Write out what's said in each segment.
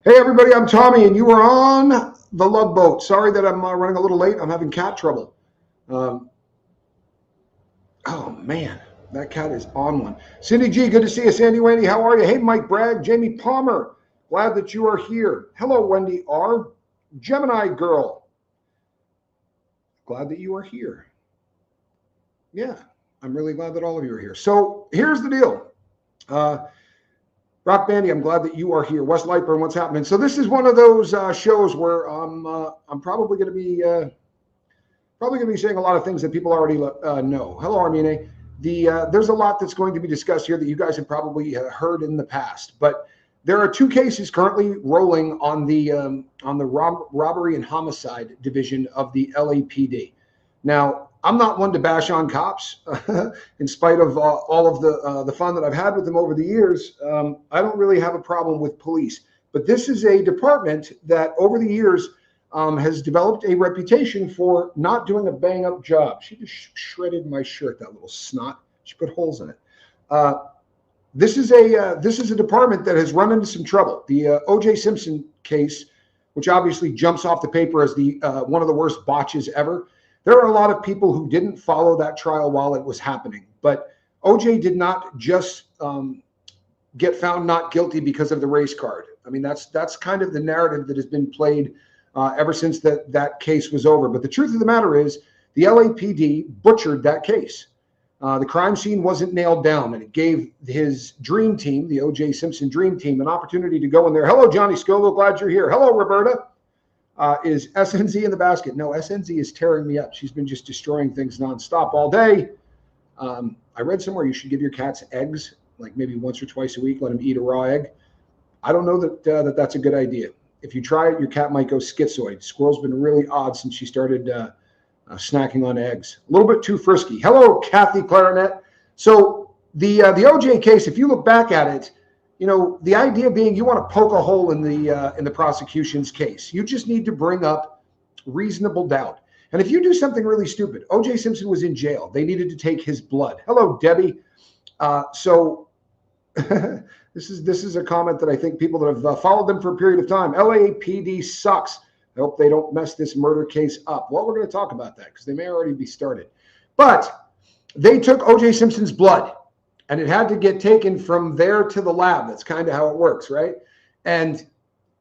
Hey everybody, I'm Tommy, and you are on the Love Boat. Sorry that I'm running a little late. I'm having cat trouble. Oh man, that cat is on one. Cindy G, good to see you. Sandy Wendy, how are you? Hey Mike Bragg, Jamie Palmer, glad that you are here. Hello Wendy R, Gemini Girl, glad that you are here. Yeah, I'm really glad that all of you are here. So here's the deal. Rock Bandy, I'm glad that you are here. Wes Lightburn, what's happening? So this is one of those shows where I'm probably going to be saying a lot of things that people already know. Hello, Armine. There's a lot that's going to be discussed here that you guys have probably heard in the past, but there are two cases currently rolling on the robbery and homicide division of the LAPD. Now, I'm not one to bash on cops, in spite of all of the fun that I've had with them over the years. I don't really have a problem with police, but this is a department that over the years has developed a reputation for not doing a bang-up job. She just shredded my shirt, that little snot. She put holes in it. This is a department that has run into some trouble. The O.J. Simpson case, which obviously jumps off the paper as the one of the worst botches ever. There are a lot of people who didn't follow that trial while it was happening, but OJ did not just get found not guilty because of the race card. I mean, that's kind of the narrative that has been played ever since that case was over. But the truth of the matter is the LAPD butchered that case. The crime scene wasn't nailed down, and it gave his dream team, the OJ Simpson dream team, an opportunity to go in there. Hello, Johnny Scoville, glad you're here. Hello, Roberta. Is SNZ in the basket? No, SNZ is tearing me up. She's been just destroying things nonstop all day. I read somewhere you should give your cats eggs, like maybe once or twice a week, let them eat a raw egg. I don't know that that's a good idea. If you try it, your cat might go schizoid. Squirrel's been really odd since she started snacking on eggs. A little bit too frisky. Hello, Kathy Clarinet. So the OJ case, if you look back at it, you know, the idea being you want to poke a hole in the prosecution's case. You just need to bring up reasonable doubt. And if you do something really stupid, O.J. Simpson was in jail. They needed to take his blood. Hello, Debbie. So this is a comment that I think people that have followed them for a period of time. LAPD sucks. I hope they don't mess this murder case up. Well, we're going to talk about that because they may already be started. But they took O.J. Simpson's blood, and it had to get taken from there to the lab. That's kind of how it works, right? And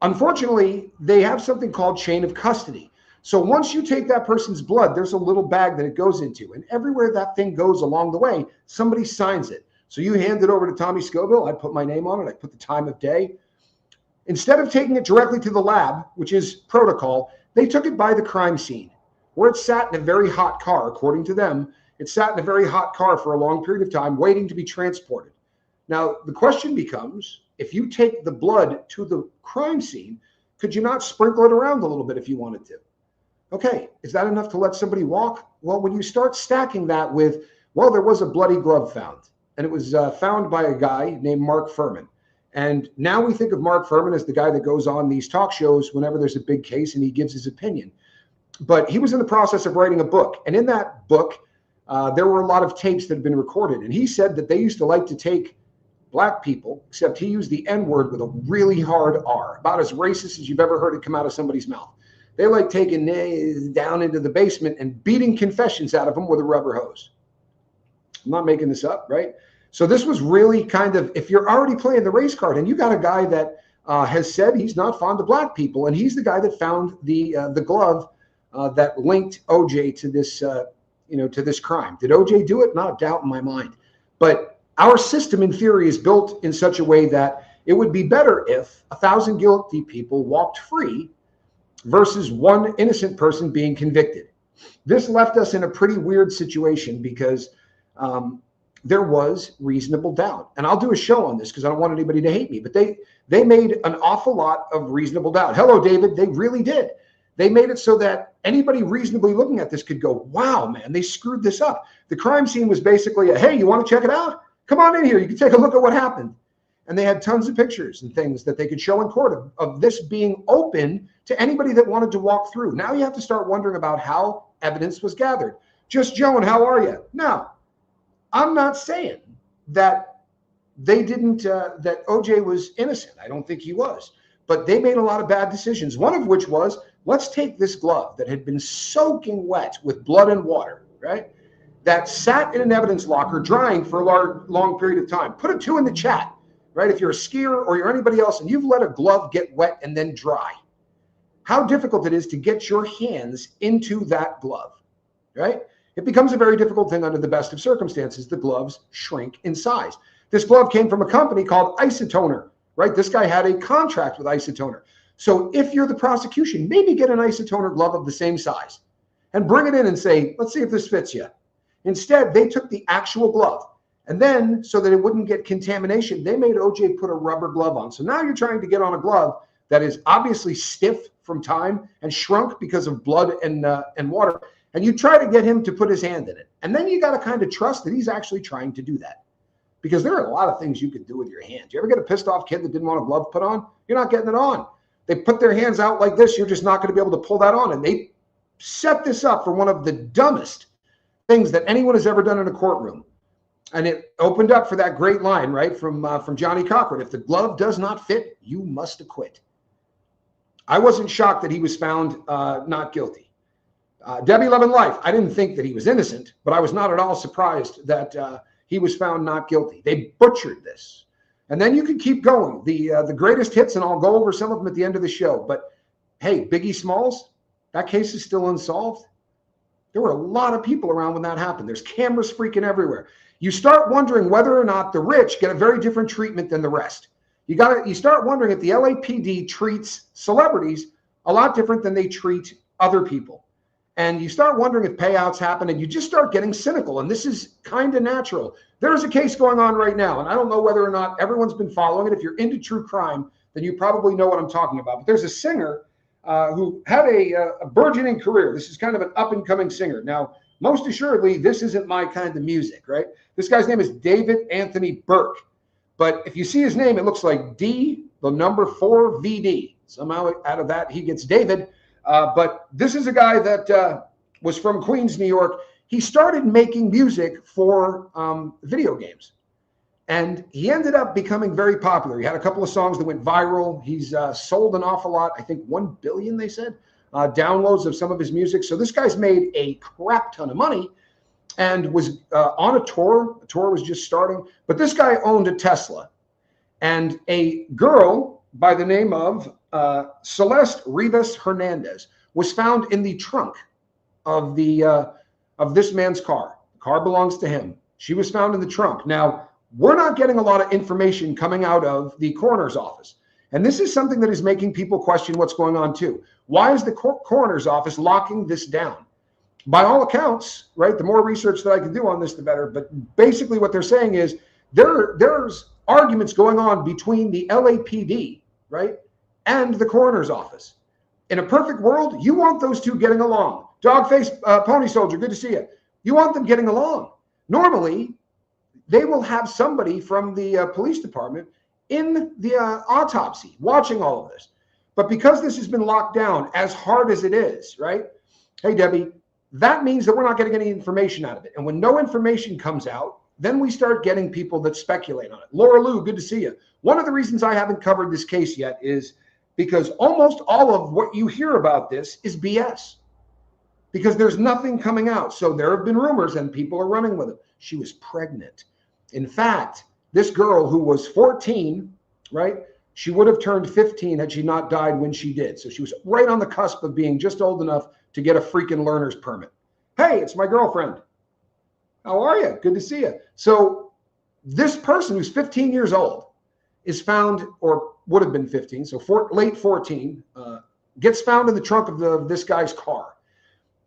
unfortunately, they have something called chain of custody. So once you take that person's blood, there's a little bag that it goes into. And everywhere that thing goes along the way, somebody signs it. So you hand it over to Tommy Scoville. I put my name on it. I put the time of day. Instead of taking it directly to the lab, which is protocol, they took it by the crime scene, where it sat in a very hot car, according to them. It sat in a very hot car for a long period of time, waiting to be transported. Now, the question becomes, if you take the blood to the crime scene, could you not sprinkle it around a little bit if you wanted to? Okay, is that enough to let somebody walk? Well, when you start stacking that with, well, there was a bloody glove found, and it was found by a guy named Mark Furman. And now we think of Mark Furman as the guy that goes on these talk shows whenever there's a big case and he gives his opinion. But he was in the process of writing a book, and in that book, there were a lot of tapes that had been recorded. And he said that they used to like to take black people, except he used the N-word with a really hard R, about as racist as you've ever heard it come out of somebody's mouth. They like taking nays down into the basement and beating confessions out of them with a rubber hose. I'm not making this up, right? So this was really kind of, if you're already playing the race card and you got a guy that has said he's not fond of black people, and he's the guy that found the glove that linked OJ to this to this crime. Did OJ do it? Not a doubt in my mind. But our system in theory is built in such a way that it would be better if 1,000 guilty people walked free versus one innocent person being convicted. This left us in a pretty weird situation because there was reasonable doubt. And I'll do a show on this because I don't want anybody to hate me, but they made an awful lot of reasonable doubt. Hello, David. They really did. They made it so that anybody reasonably looking at this could go, wow, man, they screwed this up. The crime scene was basically a, hey, you want to check it out? Come on in here. You can take a look at what happened. And they had tons of pictures and things that they could show in court of this being open to anybody that wanted to walk through. Now you have to start wondering about how evidence was gathered. Just Joan, how are you? Now, I'm not saying that they didn't, that OJ was innocent. I don't think he was. but they made a lot of bad decisions. One of which was, let's take this glove that had been soaking wet with blood and water, right? That sat in an evidence locker drying for a long period of time. Put a 2 in the chat, right? If you're a skier or you're anybody else and you've let a glove get wet and then dry, how difficult it is to get your hands into that glove, right? It becomes a very difficult thing under the best of circumstances. The gloves shrink in size. This glove came from a company called Isotoner, right? This guy had a contract with Isotoner. So if you're the prosecution, maybe get an Isotoner glove of the same size and bring it in and say, let's see if this fits you. Instead, they took the actual glove, and then so that it wouldn't get contamination, they made OJ put a rubber glove on. So now you're trying to get on a glove that is obviously stiff from time and shrunk because of blood and water, and you try to get him to put his hand in it. And then you got to kind of trust that he's actually trying to do that, because there are a lot of things you can do with your hands. You ever get a pissed off kid that didn't want a glove put on? You're not getting it on. They put their hands out like this. You're just not going to be able to pull that on. And they set this up for one of the dumbest things that anyone has ever done in a courtroom. And it opened up for that great line, right, from Johnny Cochran. If the glove does not fit, you must acquit. I wasn't shocked that he was found not guilty. Debbie Love and Life, I didn't think that he was innocent, but I was not at all surprised that he was found not guilty. They butchered this. And then you can keep going. The greatest hits, and I'll go over some of them at the end of the show. But hey, Biggie Smalls, that case is still unsolved. There were a lot of people around when that happened. There's cameras freaking everywhere. You start wondering whether or not the rich get a very different treatment than the rest. You start wondering if the LAPD treats celebrities a lot different than they treat other people. And you start wondering if payouts happen, and you just start getting cynical. And this is kind of natural. There's a case going on right now, and I don't know whether or not everyone's been following it. If you're into true crime, then you probably know what I'm talking about. But there's a singer who had a burgeoning career. This is kind of an up-and-coming singer. Now, most assuredly, this isn't my kind of music, right? This guy's name is David Anthony Burke. But if you see his name, it looks like D4vd. Somehow out of that, he gets David. But this is a guy that was from Queens, New York. He started making music for video games. And he ended up becoming very popular. He had a couple of songs that went viral. He's sold an awful lot, I think 1 billion, they said, downloads of some of his music. So this guy's made a crap ton of money and was on a tour. The tour was just starting. But this guy owned a Tesla. And a girl by the name of Celeste Rivas Hernandez was found in the trunk of this man's car. The car belongs to him. She was found in the trunk. Now, we're not getting a lot of information coming out of the coroner's office. And this is something that is making people question what's going on too. Why is the coroner's office locking this down? By all accounts, right, the more research that I can do on this, the better. But basically what they're saying is there's arguments going on between the LAPD, right, and the coroner's office. In a perfect world, you want those two getting along. Dogface Pony Soldier, good to see you. You want them getting along. Normally, they will have somebody from the police department in the autopsy watching all of this. But because this has been locked down as hard as it is, right? Hey, Debbie, that means that we're not getting any information out of it. And when no information comes out, then we start getting people that speculate on it. Laura Lou, good to see you. One of the reasons I haven't covered this case yet is because almost all of what you hear about this is BS. Because there's nothing coming out. So there have been rumors and people are running with it. She was pregnant. In fact, this girl who was 14, right? She would have turned 15 had she not died when she did. So she was right on the cusp of being just old enough to get a freaking learner's permit. Hey, it's my girlfriend. How are you? Good to see you. So this person who's 15 years old is found, or would have been 15, so late 14, gets found in the trunk of this guy's car.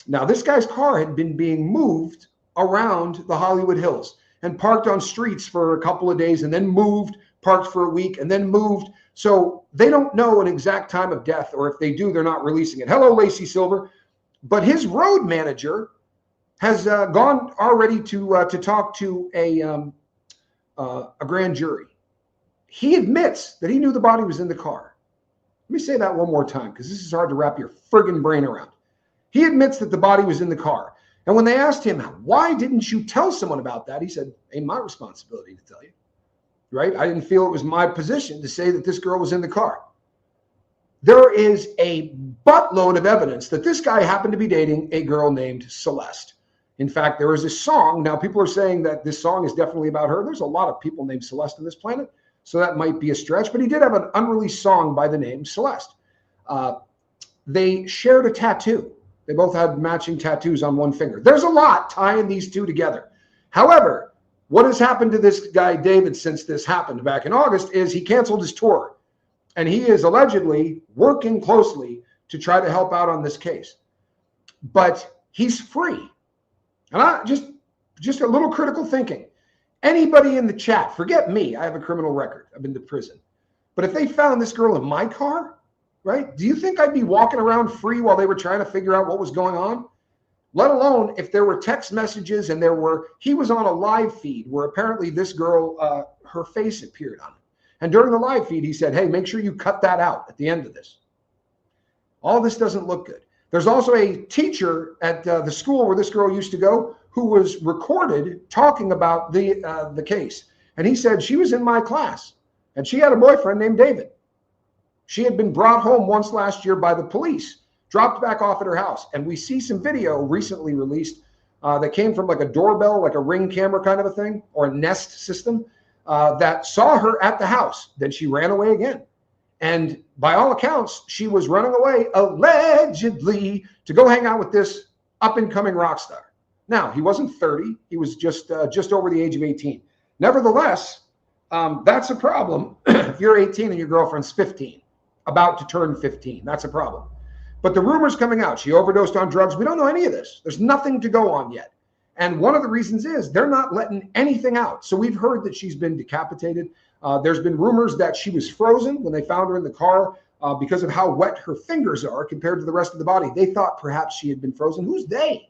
Now, this guy's car had been being moved around the Hollywood Hills and parked on streets for a couple of days and then moved, parked for a week and then moved. So they don't know an exact time of death, or if they do, they're not releasing it. Hello, Lacey Silver. But his road manager has gone already to talk to a grand jury. He admits that he knew the body was in the car. Let me say that one more time, because this is hard to wrap your friggin' brain around. He admits that the body was in the car. And when they asked him, why didn't you tell someone about that? He said, ain't my responsibility to tell you, right? I didn't feel it was my position to say that this girl was in the car. there is a buttload of evidence that this guy happened to be dating a girl named Celeste. In fact, there is a song. Now, people are saying that this song is definitely about her. There's a lot of people named Celeste on this planet, so that might be a stretch. But he did have an unreleased song by the name Celeste. They shared a tattoo. They both had matching tattoos on one finger. There's a lot tying these two together. However, what has happened to this guy, David, since this happened back in August is he canceled his tour. And he is allegedly working closely to try to help out on this case. But he's free. And I just a little critical thinking. Anybody in the chat, forget me, I have a criminal record. I've been to prison. But if they found this girl in my car, right, do you think I'd be walking around free while they were trying to figure out what was going on? Let alone if there were text messages and he was on a live feed where apparently this girl, her face appeared on it. And during the live feed, he said, hey, make sure you cut that out at the end of this. All this doesn't look good. There's also a teacher at the school where this girl used to go who was recorded talking about the case. And he said she was in my class and she had a boyfriend named David. She had been brought home once last year by the police, dropped back off at her house. And we see some video recently released that came from like a doorbell, like a Ring camera kind of a thing, or a Nest system that saw her at the house. Then she ran away again. And by all accounts, she was running away, allegedly, to go hang out with this up-and-coming rock star. Now, he wasn't 30. He was just over the age of 18. Nevertheless, that's a problem if you're 18 and your girlfriend's 15, about to turn 15. That's a problem. But the rumors coming out, she overdosed on drugs. We don't know any of this. There's nothing to go on yet. And one of the reasons is they're not letting anything out. So we've heard that she's been decapitated. There's been rumors that she was frozen when they found her in the car because of how wet her fingers are compared to the rest of the body. They thought perhaps she had been frozen. Who's they?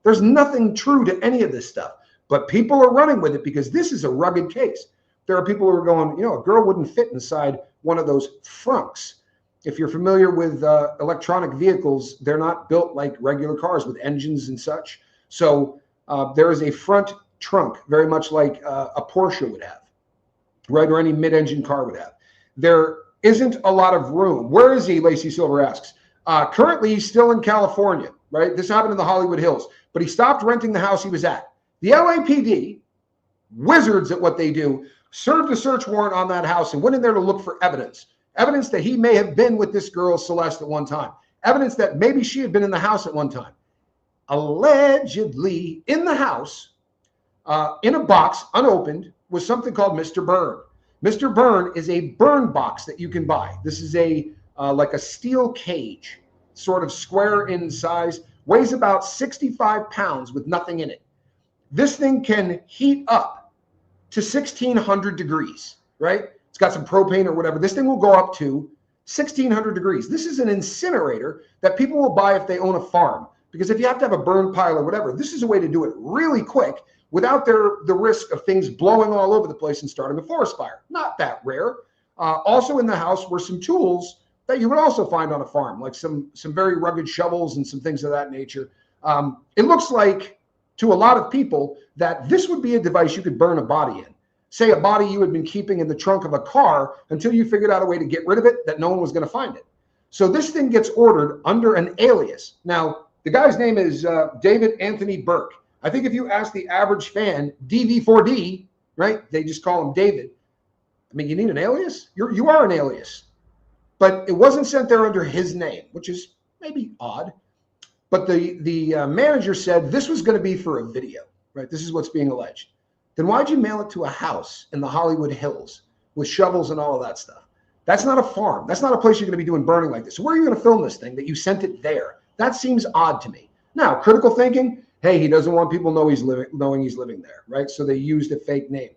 There's nothing true to any of this stuff. But people are running with it because this is a rugged case. There are people who are going, you know, a girl wouldn't fit inside one of those frunks. If you're familiar with electronic vehicles, they're not built like regular cars with engines and such. So there is a front trunk, very much like a Porsche would have, right? Or any mid-engine car would have. There isn't a lot of room. Where is he? Lacey Silver asks. Currently, he's still in California, right? This happened in the Hollywood Hills, but he stopped renting the house he was at. The LAPD, wizards at what they do, served a search warrant on that house and went in there to look for evidence. Evidence that he may have been with this girl, Celeste, at one time. Evidence that maybe she had been in the house at one time. Allegedly, in the house, in a box, unopened, was something called Mr. Burn. Mr. Burn is a burn box that you can buy. This is a like a steel cage, sort of square in size, weighs about 65 pounds with nothing in it. This thing can heat up to 1600 degrees, right? It's got some propane or whatever. This thing will go up to 1600 degrees. This is an incinerator that people will buy if they own a farm. Because if you have to have a burn pile or whatever, this is a way to do it really quick without the risk of things blowing all over the place and starting a forest fire. Not that rare. Also in the house were some tools that you would also find on a farm, like some very rugged shovels and some things of that nature. It looks like to a lot of people that this would be a device you could burn a body in. Say a body you had been keeping in the trunk of a car until you figured out a way to get rid of it that no one was going to find it. So this thing gets ordered under an alias. Now, the guy's name is David Anthony Burke. I think if you ask the average fan, D4vd, right? They just call him David. I mean, you need an alias? You are an alias. But it wasn't sent there under his name, which is maybe odd. But the manager said this was going to be for a video, right? This is what's being alleged. Then why'd you mail it to a house in the Hollywood Hills with shovels and all of that stuff? That's not a farm. That's not a place you're going to be doing burning like this. So where are you going to film this thing that you sent it there? That seems odd to me. Now, critical thinking, hey, he doesn't want people knowing he's living there, right? So they used a fake name.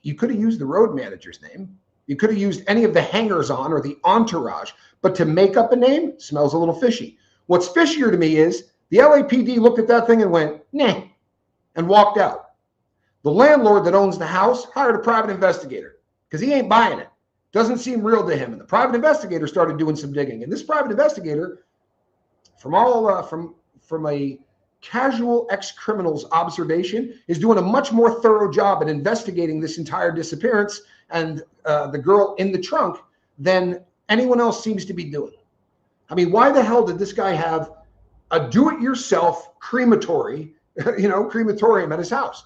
You could have used the road manager's name. You could have used any of the hangers-on or the entourage, but to make up a name smells a little fishy. What's fishier to me is the LAPD looked at that thing and went, nah, and walked out. The landlord that owns the house hired a private investigator because he ain't buying it. Doesn't seem real to him. And the private investigator started doing some digging. And this private investigator, from a casual ex-criminal's observation, is doing a much more thorough job at investigating this entire disappearance and the girl in the trunk than anyone else seems to be doing. I mean, why the hell did this guy have a do-it-yourself crematory, crematorium at his house?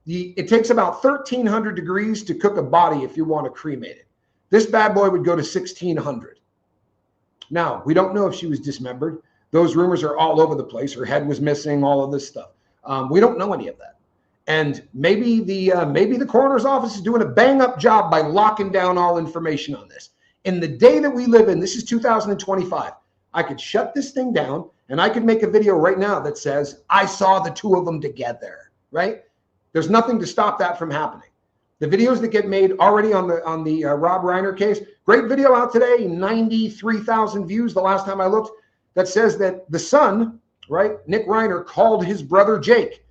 It takes about 1,300 degrees to cook a body if you want to cremate it. This bad boy would go to 1,600. Now, we don't know if she was dismembered. Those rumors are all over the place. Her head was missing, all of this stuff. We don't know any of that. And maybe the coroner's office is doing a bang-up job by locking down all information on this. In the day that we live in, this is 2025, I could shut this thing down and I could make a video right now that says, I saw the two of them together, right? There's nothing to stop that from happening. The videos that get made already on the Rob Reiner case, great video out today, 93,000 views the last time I looked, that says that the son, right, Nick Reiner, called his brother Jake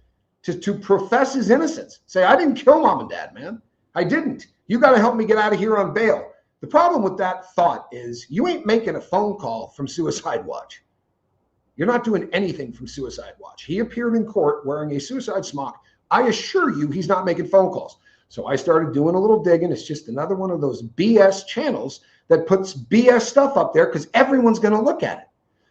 to profess his innocence. Say, I didn't kill mom and dad, man. I didn't. You got to help me get out of here on bail. The problem with that thought is you ain't making a phone call from Suicide Watch. You're not doing anything from Suicide Watch. He appeared in court wearing a suicide smock. I assure you he's not making phone calls. So I started doing a little digging. It's just another one of those BS channels that puts BS stuff up there because everyone's going to look at it.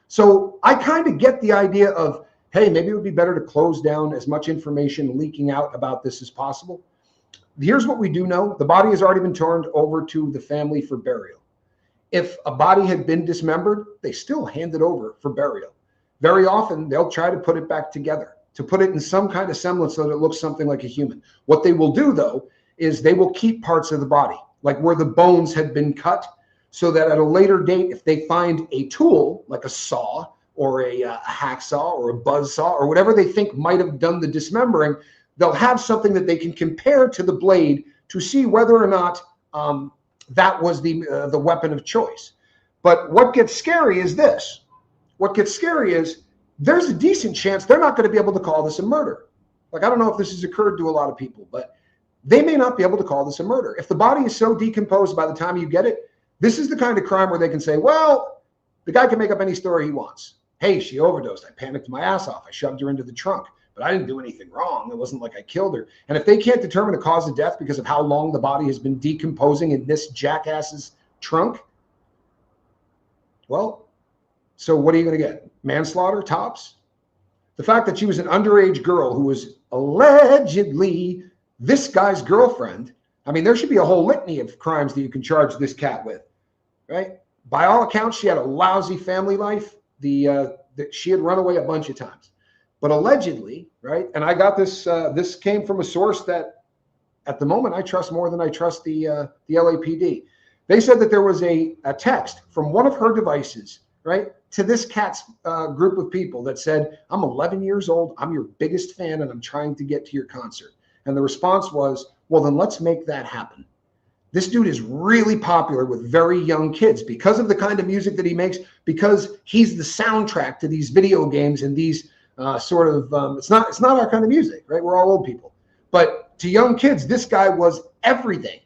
So I kind of get the idea of, hey, maybe it would be better to close down as much information leaking out about this as possible. Here's what we do know. The body has already been turned over to the family for burial. If a body had been dismembered, they still hand it over for burial. Very often, they'll try to put it back together, to put it in some kind of semblance so that it looks something like a human. What they will do, though, is they will keep parts of the body, like where the bones had been cut, so that at a later date, if they find a tool, like a saw or a hacksaw or a buzzsaw or whatever they think might have done the dismembering, they'll have something that they can compare to the blade to see whether or not that was the weapon of choice. But what gets scary is this. What gets scary is there's a decent chance they're not going to be able to call this a murder. Like, I don't know if this has occurred to a lot of people, but they may not be able to call this a murder. If the body is so decomposed by the time you get it, this is the kind of crime where they can say, well, the guy can make up any story he wants. Hey, she overdosed. I panicked my ass off. I shoved her into the trunk, but I didn't do anything wrong. It wasn't like I killed her. And if they can't determine a cause of death because of how long the body has been decomposing in this jackass's trunk, well, so what are you going to get? Manslaughter, tops? The fact that she was an underage girl who was allegedly this guy's girlfriend, I mean, there should be a whole litany of crimes that you can charge this cat with, right? By all accounts, she had a lousy family life. She had run away a bunch of times. But allegedly, right, and I got this, this came from a source that at the moment I trust more than I trust the LAPD. They said that there was a text from one of her devices, right, to this cat's group of people that said, I'm 11 years old, I'm your biggest fan, and I'm trying to get to your concert. And the response was, well, then let's make that happen. This dude is really popular with very young kids because of the kind of music that he makes, because he's the soundtrack to these video games and these it's not our kind of music, right? We're all old people. But to young kids, this guy was everything.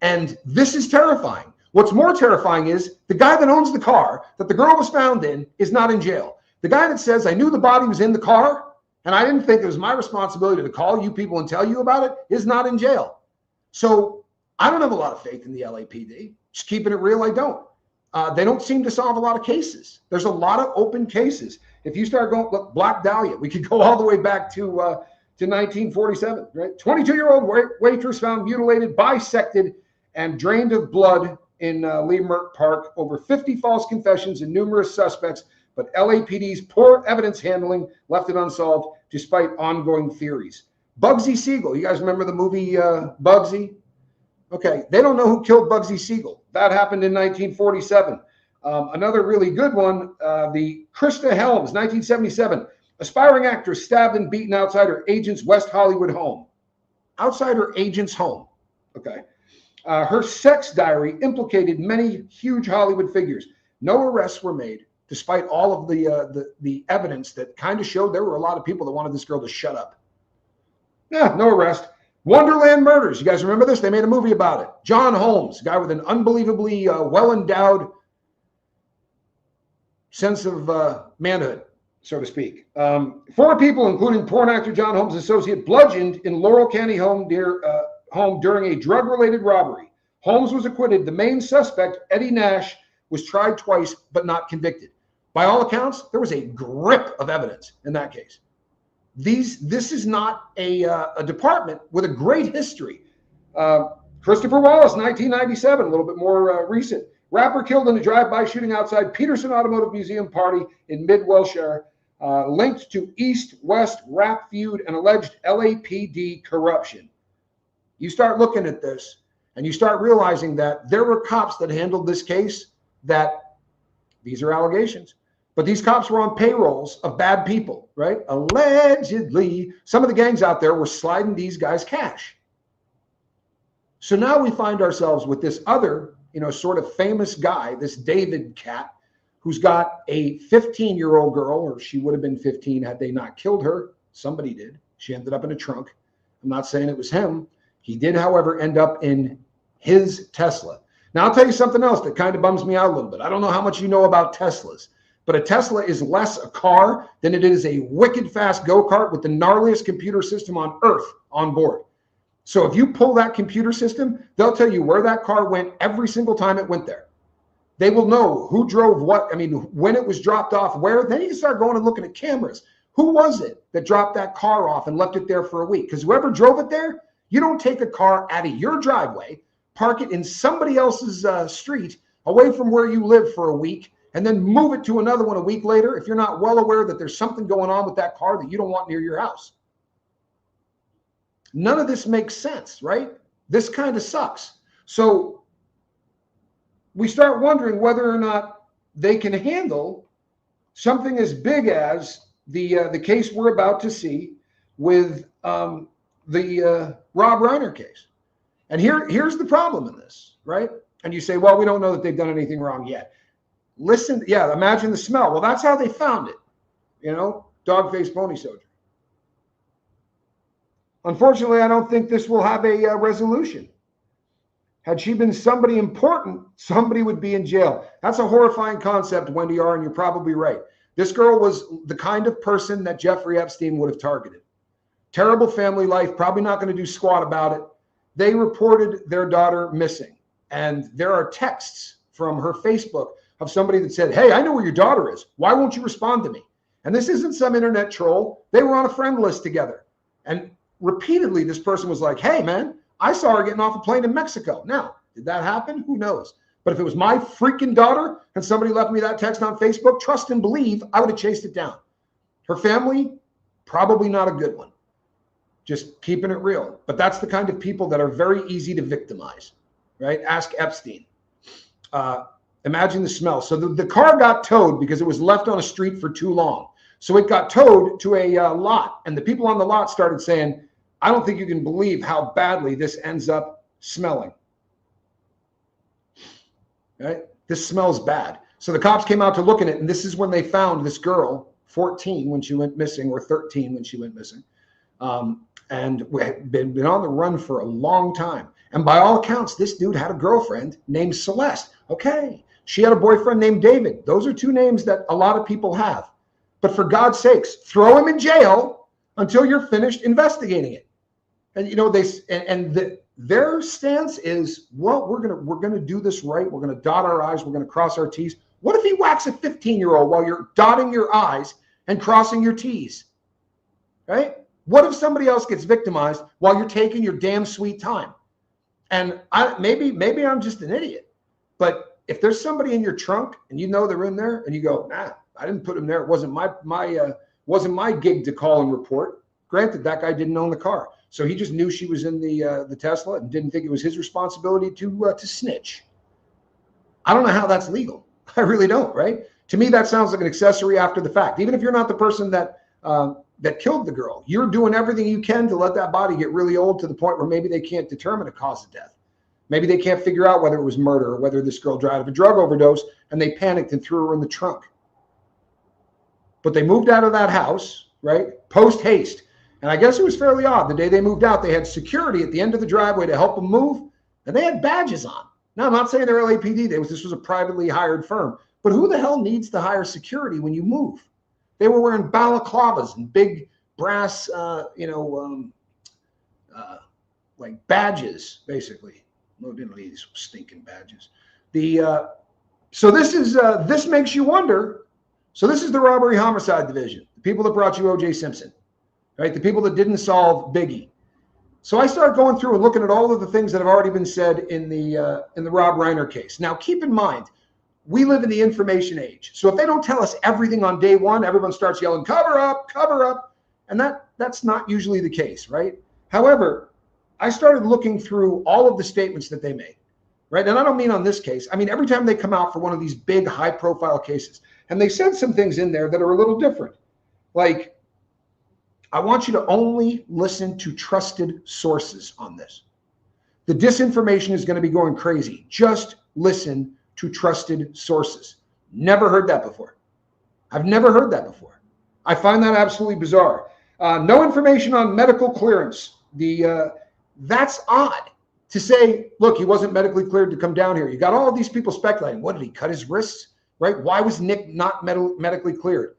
And this is terrifying. What's more terrifying is the guy that owns the car that the girl was found in is not in jail. The guy that says, I knew the body was in the car and I didn't think it was my responsibility to call you people and tell you about it, is not in jail. So I don't have a lot of faith in the LAPD. Just keeping it real, I don't. They don't seem to solve a lot of cases. There's a lot of open cases. If you start going, look, Black Dahlia, we could go all the way back to 1947, right? 22-year-old waitress found mutilated, bisected, and drained of blood in Leimert Park. Over 50 false confessions and numerous suspects, but LAPD's poor evidence handling left it unsolved despite ongoing theories. Bugsy Siegel, you guys remember the movie Bugsy? Okay, they don't know who killed Bugsy Siegel. That happened in 1947. Another really good one, the Krista Helms, 1977. Aspiring actress stabbed and beaten outside her agent's West Hollywood home. Outside her agent's home, okay. Her sex diary implicated many huge Hollywood figures. No arrests were made, despite all of the evidence that kind of showed there were a lot of people that wanted this girl to shut up. Yeah, no arrest. Wonderland Murders. You guys remember this? They made a movie about it. John Holmes, a guy with an unbelievably well-endowed sense of manhood, so to speak. 4 people, including porn actor John Holmes' associate, bludgeoned in Laurel County home during a drug-related robbery. Holmes was acquitted. The main suspect, Eddie Nash, was tried twice, but not convicted. By all accounts, there was a grip of evidence in that case. This is not a department with a great history. Christopher Wallace, 1997, a little bit more recent. Rapper killed in a drive-by shooting outside Peterson Automotive Museum party in mid-Wilshire, linked to East-West rap feud and alleged LAPD corruption. You start looking at this, and you start realizing that there were cops that handled this case that, these are allegations, but these cops were on payrolls of bad people, right? Allegedly, some of the gangs out there were sliding these guys cash. So now we find ourselves with this other, sort of famous guy, this David cat, who's got a 15-year-old girl, or she would have been 15 had they not killed her. Somebody did. She ended up in a trunk. I'm not saying it was him. He did, however, end up in his Tesla. Now, I'll tell you something else that kind of bums me out a little bit. I don't know how much you know about Teslas, but a Tesla is less a car than it is a wicked fast go-kart with the gnarliest computer system on earth on board. So if you pull that computer system, they'll tell you where that car went every single time it went there. They will know who drove what, when it was dropped off, where. Then you can start going and looking at cameras. Who was it that dropped that car off and left it there for a week? Because whoever drove it there, you don't take a car out of your driveway, park it in somebody else's street away from where you live for a week, and then move it to another one a week later if you're not well aware that there's something going on with that car that you don't want near your house. None of this makes sense, right? This kind of sucks. So we start wondering whether or not they can handle something as big as the case we're about to see with the Rob Reiner case. And here's the problem in this, right? And you say, well, we don't know that they've done anything wrong yet. Listen, yeah, imagine the smell. Well, that's how they found it, dog-faced pony soldier. Unfortunately, I don't think this will have a resolution. Had she been somebody important, somebody would be in jail. That's a horrifying concept, Wendy R., and you're probably right. This girl was the kind of person that Jeffrey Epstein would have targeted. Terrible family life, probably not going to do squat about it. They reported their daughter missing. And there are texts from her Facebook of somebody that said, hey, I know where your daughter is. Why won't you respond to me? And this isn't some internet troll. They were on a friend list together. And repeatedly, this person was like, hey, man, I saw her getting off a plane in Mexico. Now, did that happen? Who knows? But if it was my freaking daughter and somebody left me that text on Facebook, trust and believe, I would have chased it down. Her family, probably not a good one. Just keeping it real. But that's the kind of people that are very easy to victimize, right? Ask Epstein. Imagine the smell. So the car got towed because it was left on a street for too long. So it got towed to a lot. And the people on the lot started saying, I don't think you can believe how badly this ends up smelling. Right? This smells bad. So the cops came out to look at it, and this is when they found this girl, 14 when she went missing, or 13 when she went missing. And we had been on the run for a long time. And by all accounts, this dude had a girlfriend named Celeste. Okay. She had a boyfriend named David. Those are two names that a lot of people have. But for God's sakes, throw him in jail until you're finished investigating it. And their stance is, well, we're gonna do this right. We're gonna dot our I's. We're gonna cross our T's. What if he whacks a 15-year-old while you're dotting your I's and crossing your T's? Right? What if somebody else gets victimized while you're taking your damn sweet time? And maybe I'm just an idiot, but if there's somebody in your trunk and you know they're in there and you go, nah, I didn't put them there. It wasn't my gig to call and report. Granted, that guy didn't own the car, so he just knew she was in the Tesla and didn't think it was his responsibility to snitch. I don't know how that's legal. I really don't. Right? To me, that sounds like an accessory after the fact. Even if you're not the person that killed the girl, you're doing everything you can to let that body get really old to the point where maybe they can't determine a cause of death. Maybe they can't figure out whether it was murder or whether this girl died of a drug overdose, and they panicked and threw her in the trunk. But they moved out of that house, right? Post haste. And I guess it was fairly odd. The day they moved out, they had security at the end of the driveway to help them move, and they had badges on. Now, I'm not saying they're LAPD. This was a privately hired firm. But who the hell needs to hire security when you move? They were wearing balaclavas and big brass, like badges, basically. No, didn't need these stinking badges. So this makes you wonder. So this is the robbery homicide division, the people that brought you O.J. Simpson, right? The people that didn't solve Biggie. So I started going through and looking at all of the things that have already been said in the Rob Reiner case. Now, keep in mind, we live in the information age. So if they don't tell us everything on day one, everyone starts yelling, cover up, and that's not usually the case, right? However, I started looking through all of the statements that they made. Right. And I don't mean on this case. I mean, every time they come out for one of these big high profile cases, and they said some things in there that are a little different. Like, I want you to only listen to trusted sources on this. The disinformation is going to be going crazy. Just listen to trusted sources. Never heard that before. I've never heard that before. I find that absolutely bizarre. No information on medical clearance. That's odd. To say, look, he wasn't medically cleared to come down here. You got all of these people speculating. What, did he cut his wrists? Right? Why was Nick not medically cleared?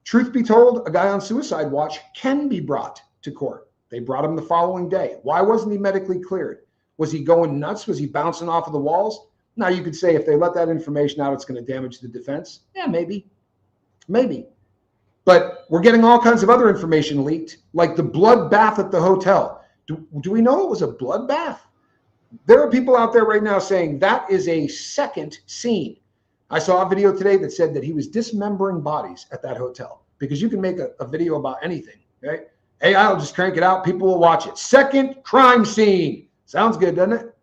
Truth be told, a guy on suicide watch can be brought to court. They brought him the following day. Why wasn't he medically cleared? Was he going nuts? Was he bouncing off of the walls? Now, you could say if they let that information out, it's going to damage the defense. Yeah, maybe. Maybe. But we're getting all kinds of other information leaked, like the bloodbath at the hotel. Do we know it was a bloodbath? There are people out there right now saying that is a second scene. I saw a video today that said that he was dismembering bodies at that hotel, because you can make a video about anything, right? Hey, I'll just crank it out. People will watch it. Second crime scene. Sounds good, doesn't it?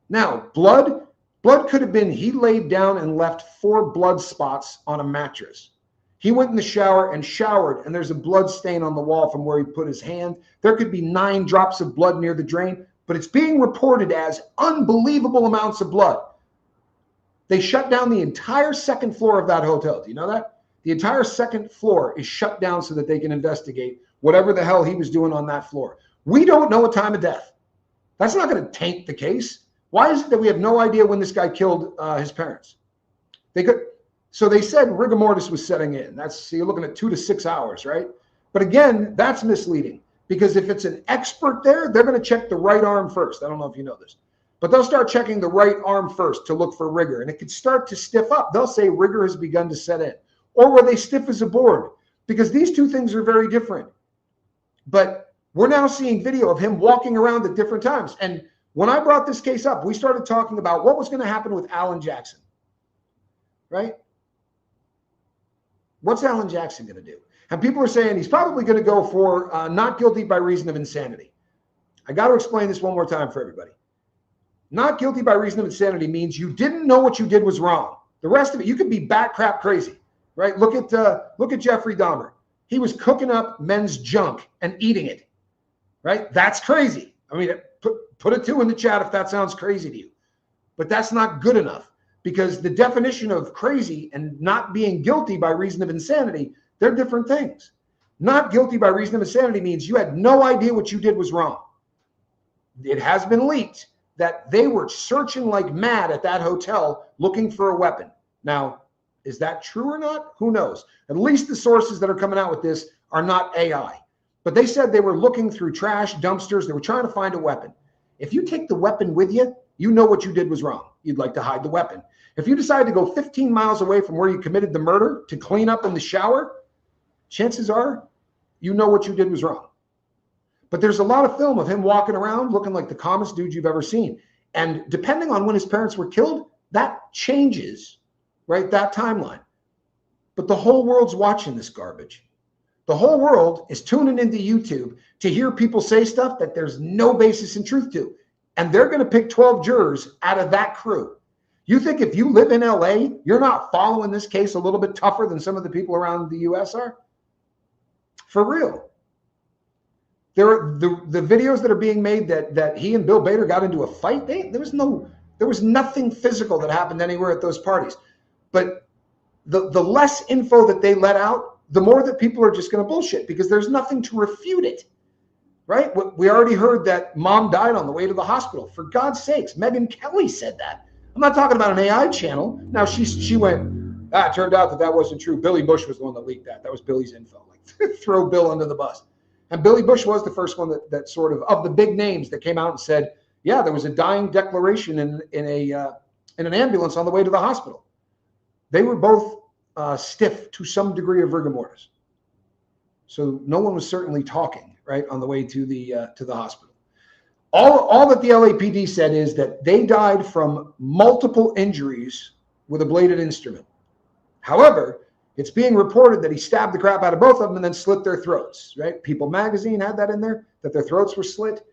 Now, blood could have been he laid down and left 4 blood spots on a mattress. He went in the shower and showered, and there's a blood stain on the wall from where he put his hand. There could be 9 drops of blood near the drain, but it's being reported as unbelievable amounts of blood. They shut down the entire second floor of that hotel. Do you know that? The entire second floor is shut down so that they can investigate whatever the hell he was doing on that floor. We don't know a time of death. That's not going to taint the case. Why is it that we have no idea when this guy killed his parents? So they said rigor mortis was setting in. So you're looking at 2 to 6 hours, right? But again, that's misleading, because if it's an expert there, they're going to check the right arm first. I don't know if you know this, but they'll start checking the right arm first to look for rigor, and it could start to stiff up. They'll say rigor has begun to set in, or were they stiff as a board? Because these two things are very different. But we're now seeing video of him walking around at different times. And when I brought this case up, we started talking about what was going to happen with Alan Jackson, right? What's Alan Jackson going to do? And people are saying he's probably going to go for not guilty by reason of insanity. I got to explain this one more time for everybody. Not guilty by reason of insanity means you didn't know what you did was wrong. The rest of it, you could be bat crap crazy, right? Look at Jeffrey Dahmer. He was cooking up men's junk and eating it, right? That's crazy. I mean, put a 2 in the chat if that sounds crazy to you. But that's not good enough. Because the definition of crazy and not being guilty by reason of insanity, they're different things. Not guilty by reason of insanity means you had no idea what you did was wrong. It has been leaked that they were searching like mad at that hotel looking for a weapon. Now, is that true or not? Who knows? At least the sources that are coming out with this are not AI. But they said they were looking through trash, dumpsters. They were trying to find a weapon. If you take the weapon with you, you know what you did was wrong. You'd like to hide the weapon. If you decide to go 15 miles away from where you committed the murder to clean up in the shower, chances are you know what you did was wrong. But there's a lot of film of him walking around looking like the calmest dude you've ever seen. And depending on when his parents were killed, that changes, right? That timeline. But the whole world's watching this garbage. The whole world is tuning into YouTube to hear people say stuff that there's no basis in truth to. And they're going to pick 12 jurors out of that crew. You think if you live in LA, you're not following this case a little bit tougher than some of the people around the US are? For real. There are the videos that are being made that he and Bill Bader got into a fight. There was nothing physical that happened anywhere at those parties. But the less info that they let out, the more that people are just going to bullshit, because there's nothing to refute it. Right? We already heard that mom died on the way to the hospital. For God's sakes, Megyn Kelly said that. I'm not talking about an AI channel. Now she went, it turned out that wasn't true. Billy Bush was the one that leaked that. That was Billy's info. Like, throw Bill under the bus. And Billy Bush was the first one that sort of the big names that came out and said, yeah, there was a dying declaration in in an ambulance on the way to the hospital. They were both stiff to some degree of rigor mortis. So no one was certainly talking, right, on the way to the hospital. All that the LAPD said is that they died from multiple injuries with a bladed instrument. However, it's being reported that he stabbed the crap out of both of them and then slit their throats, right? People magazine had that in there, that their throats were slit.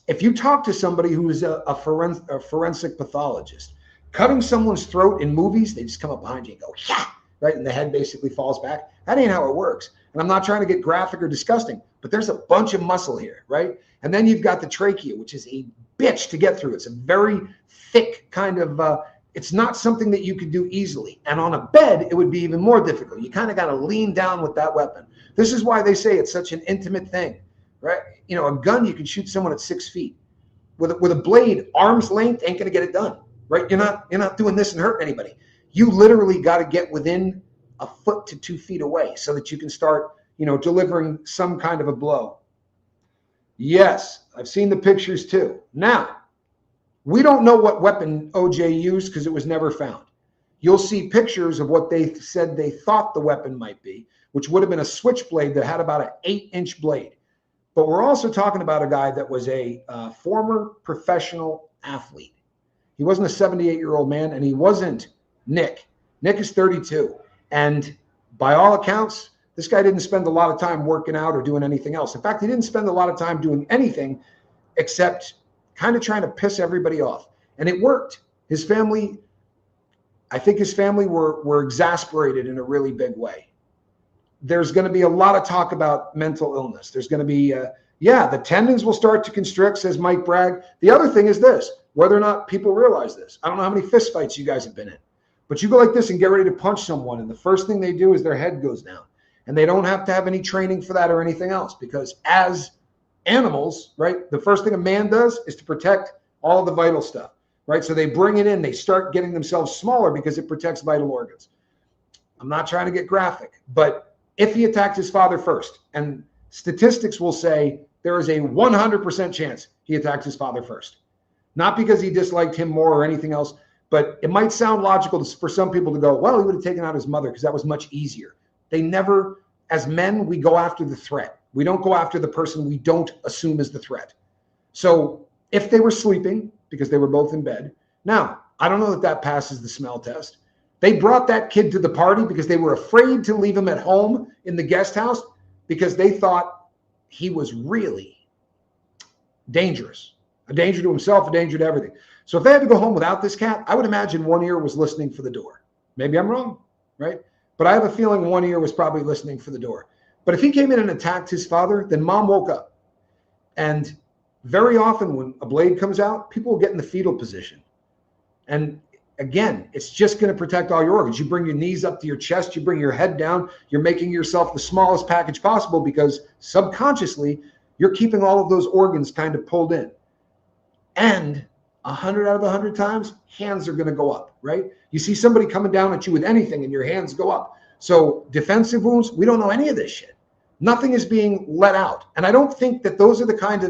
If you talk to somebody who is a forensic pathologist, cutting someone's throat in movies, they just come up behind you and go, yeah, right? And the head basically falls back. That ain't how it works. And I'm not trying to get graphic or disgusting, but there's a bunch of muscle here, right? And then you've got the trachea, which is a bitch to get through. It's a very thick kind of, it's not something that you could do easily. And on a bed, it would be even more difficult. You kind of got to lean down with that weapon. This is why they say it's such an intimate thing, right? You know, a gun, you can shoot someone at 6 feet. With a blade, arm's length ain't going to get it done, right? You're not doing this and hurting anybody. You literally got to get within a foot to 2 feet away so that you can start, you know, delivering some kind of a blow. Yes, I've seen the pictures too. Now, we don't know what weapon OJ used because it was never found. You'll see pictures of what they said they thought the weapon might be, which would have been a switchblade that had about an 8-inch blade. But we're also talking about a guy that was a former professional athlete. He wasn't a 78-year-old man, and he wasn't Nick. Nick is 32. And by all accounts, this guy didn't spend a lot of time working out or doing anything else. In fact, he didn't spend a lot of time doing anything except kind of trying to piss everybody off. And it worked. His family, I think his family were exasperated in a really big way. There's going to be a lot of talk about mental illness. There's going to be, the tendons will start to constrict, says Mike Bragg. The other thing is this, whether or not people realize this. I don't know how many fist fights you guys have been in, but you go like this and get ready to punch someone, and the first thing they do is their head goes down. And they don't have to have any training for that or anything else, because as animals, right, the first thing a man does is to protect all the vital stuff, right? So they bring it in, they start getting themselves smaller because it protects vital organs. I'm not trying to get graphic, but if he attacked his father first, and statistics will say there is a 100% chance he attacked his father first, not because he disliked him more or anything else, but it might sound logical for some people to go, well, he would have taken out his mother because that was much easier. They never, as men, we go after the threat. We don't go after the person we don't assume is the threat. So if they were sleeping, because they were both in bed, now, I don't know that passes the smell test. They brought that kid to the party because they were afraid to leave him at home in the guest house because they thought he was really dangerous, a danger to himself, a danger to everything. So if they had to go home without this cat, I would imagine one ear was listening for the door. Maybe I'm wrong, right? But I have a feeling one ear was probably listening for the door. But if he came in and attacked his father, then mom woke up. And very often when a blade comes out, people will get in the fetal position. And again, it's just going to protect all your organs. You bring your knees up to your chest, you bring your head down, you're making yourself the smallest package possible because subconsciously you're keeping all of those organs kind of pulled in. And 100 out of 100 times, hands are going to go up, right? You see somebody coming down at you with anything and your hands go up. So defensive wounds, we don't know any of this shit. Nothing is being let out. And I don't think that those are the kind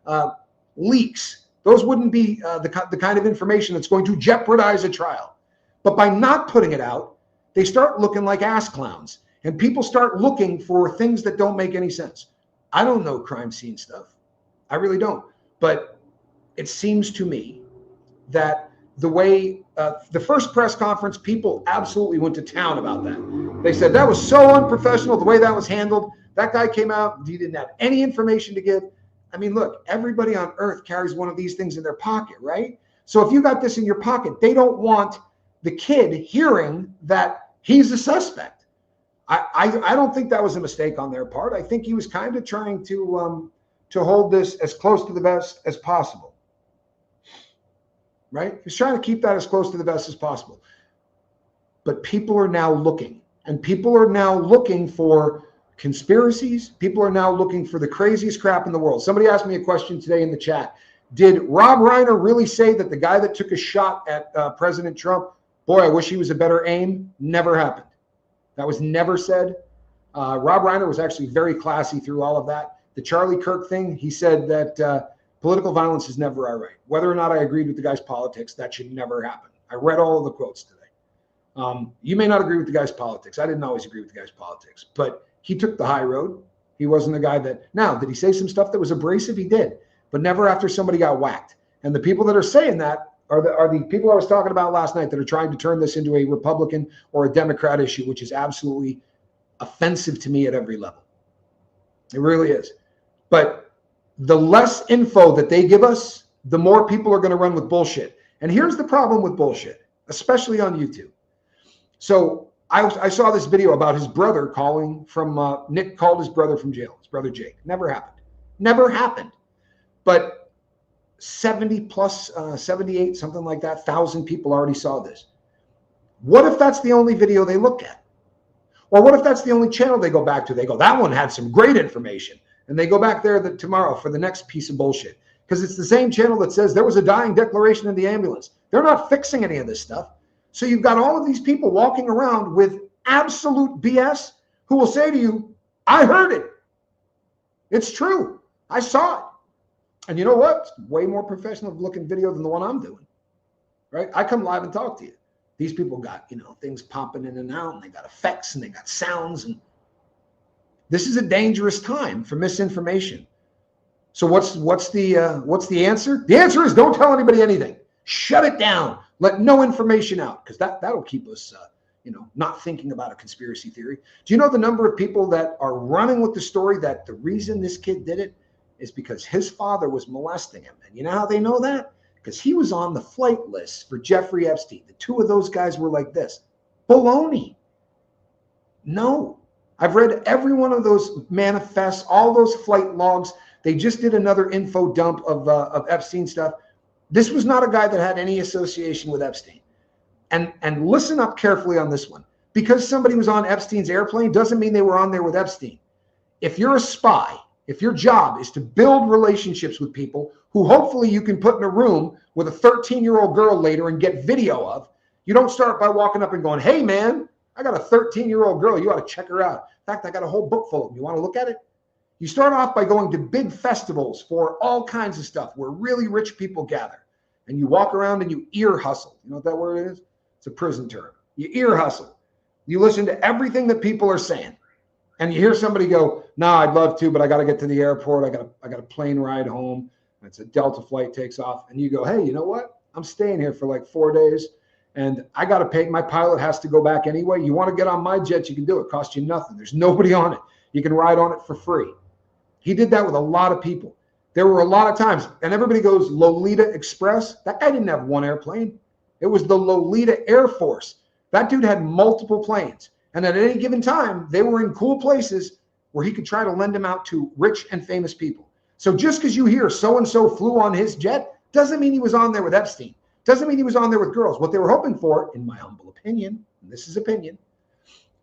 of leaks. Those wouldn't be the kind of information that's going to jeopardize a trial. But by not putting it out, they start looking like ass clowns. And people start looking for things that don't make any sense. I don't know crime scene stuff. I really don't. But it seems to me that the way the first press conference, people absolutely went to town about that. They said that was so unprofessional, the way that was handled. That guy came out, he didn't have any information to give. I mean, look, everybody on earth carries one of these things in their pocket, right? So if you got this in your pocket, they don't want the kid hearing that he's a suspect. I don't think that was a mistake on their part. I think he was kind of trying to hold this as close to the vest as possible, right? He's trying to keep that as close to the vest as possible. But people are now looking, and people are now looking for conspiracies. People are now looking for the craziest crap in the world. Somebody asked me a question today in the chat. Did Rob Reiner really say that the guy that took a shot at President Trump, boy, I wish he was a better aim? Never happened. That was never said. Rob Reiner was actually very classy through all of that. The Charlie Kirk thing, he said that Political violence is never all right. Whether or not I agreed with the guy's politics, that should never happen. I read all of the quotes today. You may not agree with the guy's politics. I didn't always agree with the guy's politics, but he took the high road. He wasn't the guy that, now, did he say some stuff that was abrasive? He did, but never after somebody got whacked. And the people that are saying that are the people I was talking about last night that are trying to turn this into a Republican or a Democrat issue, which is absolutely offensive to me at every level. It really is. But the less info that they give us, the more people are going to run with bullshit. And here's the problem with bullshit, especially on YouTube. So I saw this video about his brother calling from, Nick called his brother from jail, his brother Jake. Never happened. Never happened. But 70 plus, 78, something like that, 1,000 people already saw this. What if that's the only video they look at? Or what if that's the only channel they go back to? They go, that one had some great information. And they go back there tomorrow for the next piece of bullshit. Because it's the same channel that says there was a dying declaration in the ambulance. They're not fixing any of this stuff. So you've got all of these people walking around with absolute BS who will say to you, I heard it. It's true. I saw it. And you know what? It's way more professional looking video than the one I'm doing. Right? I come live and talk to you. These people got, things popping in and out, and they got effects and they got sounds. And this is a dangerous time for misinformation. So what's the answer? The answer is don't tell anybody anything. Shut it down. Let no information out, because that'll keep us, not thinking about a conspiracy theory. Do you know the number of people that are running with the story that the reason this kid did it is because his father was molesting him? And you know how they know that? Because he was on the flight list for Jeffrey Epstein. The two of those guys were like this. Baloney. No. I've read every one of those manifests, all those flight logs. They just did another info dump of Epstein stuff. This was not a guy that had any association with Epstein. And listen up carefully on this one. Because somebody was on Epstein's airplane doesn't mean they were on there with Epstein. If you're a spy, if your job is to build relationships with people who hopefully you can put in a room with a 13-year-old girl later and get video of, you don't start by walking up and going, hey, man, I got a 13-year-old girl. You ought to check her out. In fact, I got a whole book full of them. You want to look at it? You start off by going to big festivals for all kinds of stuff where really rich people gather. And you walk around and you ear hustle. You know what that word is? It's a prison term. You ear hustle. You listen to everything that people are saying. And you hear somebody go, no, I'd love to, but I got to get to the airport. I got a plane ride home. It's a Delta flight takes off. And you go, hey, you know what? I'm staying here for like 4 days. And I got to pay. My pilot has to go back anyway. You want to get on my jet, you can do it. Cost you nothing. There's nobody on it. You can ride on it for free. He did that with a lot of people. There were a lot of times, and everybody goes, Lolita Express. That guy didn't have one airplane. It was the Lolita Air Force. That dude had multiple planes. And at any given time, they were in cool places where he could try to lend them out to rich and famous people. So just because you hear so-and-so flew on his jet doesn't mean he was on there with Epstein. Doesn't mean he was on there with girls. What they were hoping for, in my humble opinion, and this is opinion,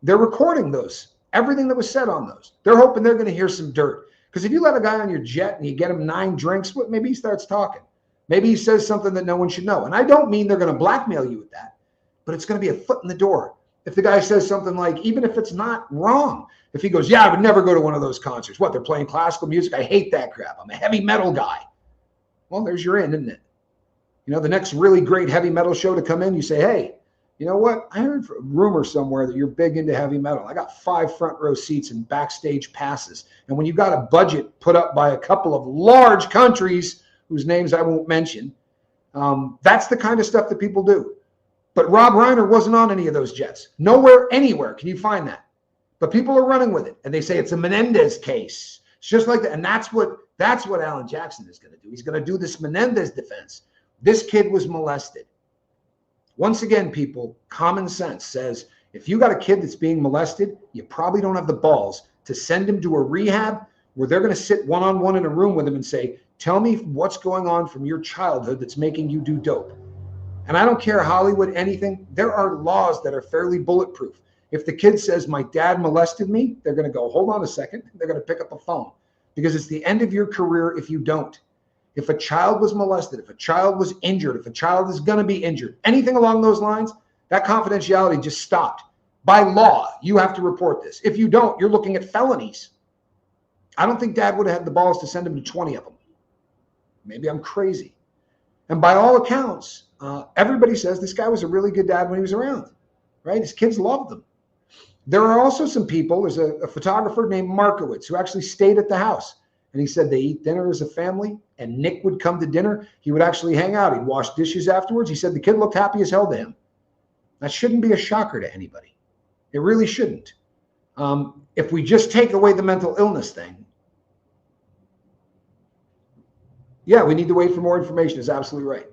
they're recording those, everything that was said on those. They're hoping they're going to hear some dirt. Because if you let a guy on your jet and you get him 9 drinks, maybe he starts talking. Maybe he says something that no one should know. And I don't mean they're going to blackmail you with that, but it's going to be a foot in the door. If the guy says something like, even if it's not wrong, if he goes, yeah, I would never go to one of those concerts. What, they're playing classical music? I hate that crap. I'm a heavy metal guy. Well, there's your in, isn't it? The next really great heavy metal show to come in, you say, hey, you know what? I heard a rumor somewhere that you're big into heavy metal. I got 5 front row seats and backstage passes. And when you got a budget put up by a couple of large countries whose names I won't mention, that's the kind of stuff that people do. But Rob Reiner wasn't on any of those jets. Nowhere, anywhere can you find that. But people are running with it. And they say it's a Menendez case. It's just like that. And that's what Alan Jackson is going to do. He's going to do this Menendez defense. This kid was molested. Once again, people, common sense says, if you got a kid that's being molested, you probably don't have the balls to send him to a rehab where they're going to sit one-on-one in a room with him and say, tell me what's going on from your childhood that's making you do dope. And I don't care Hollywood, anything. There are laws that are fairly bulletproof. If the kid says, my dad molested me, they're going to go, hold on a second. They're going to pick up a phone because it's the end of your career if you don't. If a child was molested, if a child was injured, if a child is going to be injured, anything along those lines, that confidentiality just stopped. By law, you have to report this. If you don't, you're looking at felonies. I don't think dad would have had the balls to send him to 20 of them. Maybe I'm crazy. And by all accounts, everybody says this guy was a really good dad when he was around, right? His kids loved him. There are also some people, there's a photographer named Markowitz who actually stayed at the house. And he said they eat dinner as a family, and Nick would come to dinner. He would actually hang out. He'd wash dishes afterwards. He said the kid looked happy as hell to him. That shouldn't be a shocker to anybody. It really shouldn't. If we just take away the mental illness thing, yeah, we need to wait for more information is absolutely right.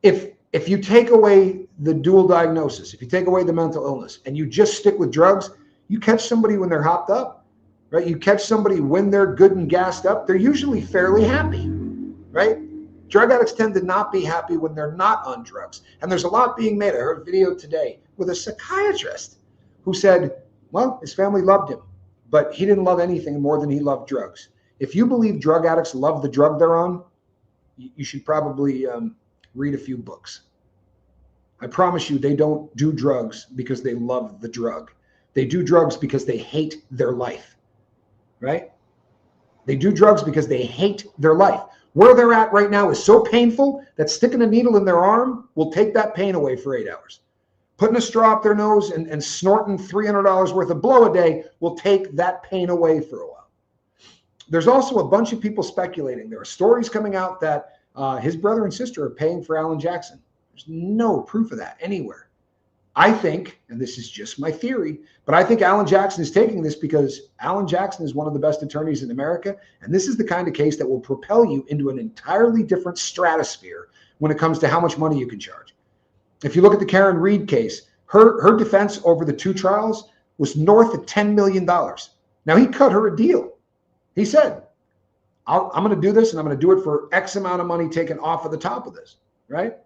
If you take away the dual diagnosis, if you take away the mental illness and you just stick with drugs, you catch somebody when they're hopped up, right? You catch somebody when they're good and gassed up, they're usually fairly happy, right? Drug addicts tend to not be happy when they're not on drugs. And there's a lot being made. I heard a video today with a psychiatrist who said, well, his family loved him, but he didn't love anything more than he loved drugs. If you believe drug addicts love the drug they're on, you should probably read a few books. I promise you, they don't do drugs because they love the drug. They do drugs because they hate their life, right? They do drugs because they hate their life. Where they're at right now is so painful that sticking a needle in their arm will take that pain away for 8 hours. Putting a straw up their nose and snorting $300 worth of blow a day will take that pain away for a while. There's also a bunch of people speculating. There are stories coming out that his brother and sister are paying for Alan Jackson. There's no proof of that anywhere. I think, and this is just my theory, but I think Alan Jackson is taking this because Alan Jackson is one of the best attorneys in America, and this is the kind of case that will propel you into an entirely different stratosphere when it comes to how much money you can charge. If you look at the Karen Reed case, her defense over the 2 trials was north of $10 million. Now, he cut her a deal. He said, I'm going to do this, and I'm going to do it for X amount of money taken off of the top of this, right?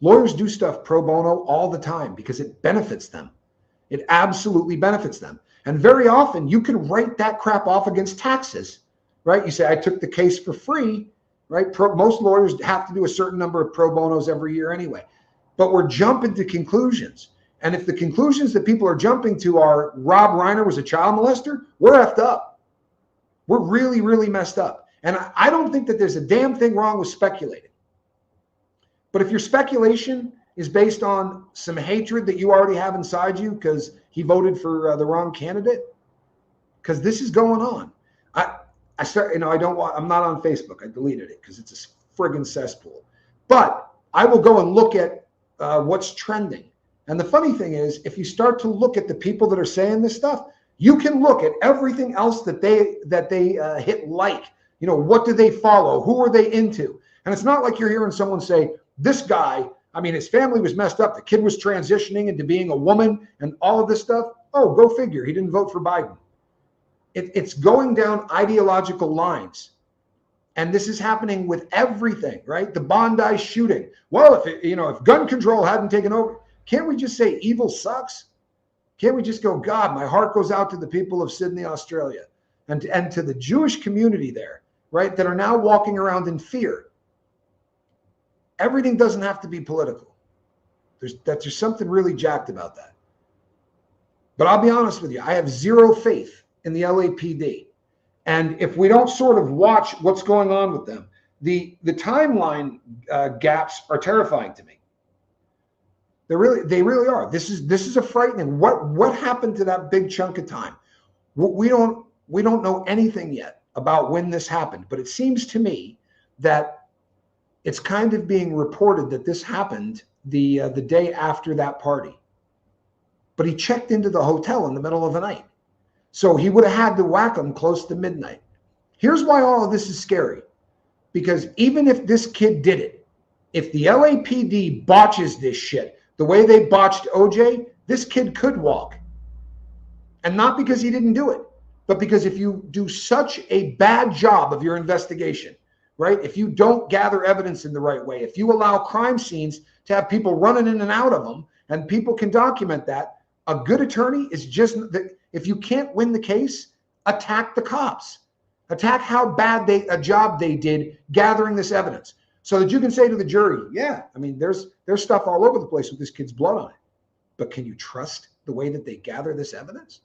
Lawyers do stuff pro bono all the time because it benefits them. It absolutely benefits them. And very often you can write that crap off against taxes, right? You say, I took the case for free, right? Most lawyers have to do a certain number of pro bonos every year anyway. But we're jumping to conclusions. And if the conclusions that people are jumping to are Rob Reiner was a child molester, we're effed up. We're really, really messed up. And I don't think that there's a damn thing wrong with speculating. But if your speculation is based on some hatred that you already have inside you because he voted for the wrong candidate, because this is going on. I'm not on Facebook. I deleted it because it's a friggin' cesspool. But I will go and look at what's trending. And the funny thing is, if you start to look at the people that are saying this stuff, you can look at everything else that they hit like. You know, what do they follow? Who are they into? And it's not like you're hearing someone say, this guy, I mean, his family was messed up. The kid was transitioning into being a woman and all of this stuff. Oh, go figure. He didn't vote for Biden. It's going down ideological lines. And this is happening with everything, right? The Bondi shooting. Well, if gun control hadn't taken over, can't we just say evil sucks? Can't we just go, God, my heart goes out to the people of Sydney, Australia, and to the Jewish community there, right, that are now walking around in fear. Everything doesn't have to be political. There's something really jacked about that. But I'll be honest with you, I have zero faith in the LAPD. And if we don't sort of watch what's going on with them, the timeline gaps are terrifying to me. They really are. This is a frightening. What happened to that big chunk of time? We don't know anything yet about when this happened, but it seems to me that it's kind of being reported that this happened the day after that party. But he checked into the hotel in the middle of the night. So he would have had to whack him close to midnight. Here's why all of this is scary. Because even if this kid did it, if the LAPD botches this shit the way they botched OJ, this kid could walk. And not because he didn't do it, but because if you do such a bad job of your investigation, right? If you don't gather evidence in the right way, if you allow crime scenes to have people running in and out of them, and people can document that, a good attorney is just that. If you can't win the case, attack the cops. Attack how bad a job they did gathering this evidence, so that you can say to the jury, yeah, I mean, there's stuff all over the place with this kid's blood on it. But can you trust the way that they gather this evidence?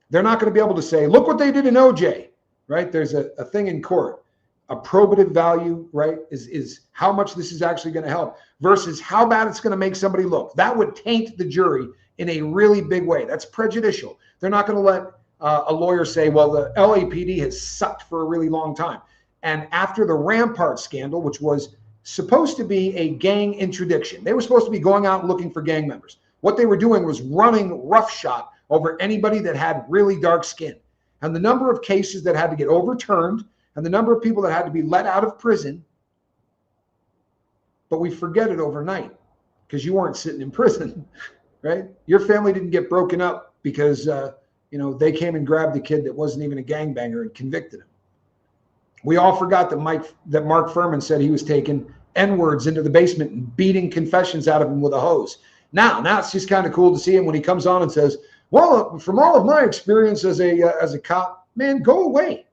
They're not going to be able to say, look what they did in OJ. right? There's a thing in court. A probative value, right, is how much this is actually going to help versus how bad it's going to make somebody look. That would taint the jury in a really big way. That's prejudicial. They're not going to let a lawyer say, well, the LAPD has sucked for a really long time. And after the Rampart scandal, which was supposed to be a gang interdiction, they were supposed to be going out and looking for gang members. What they were doing was running roughshod over anybody that had really dark skin. And the number of cases that had to get overturned and the number of people that had to be let out of prison, but we forget it overnight because you weren't sitting in prison, right? Your family didn't get broken up because, they came and grabbed the kid that wasn't even a gangbanger and convicted him. We all forgot that Mark Furman said he was taking N-words into the basement and beating confessions out of him with a hose. Now it's just kind of cool to see him when he comes on and says, well, from all of my experience as a cop, man, go away.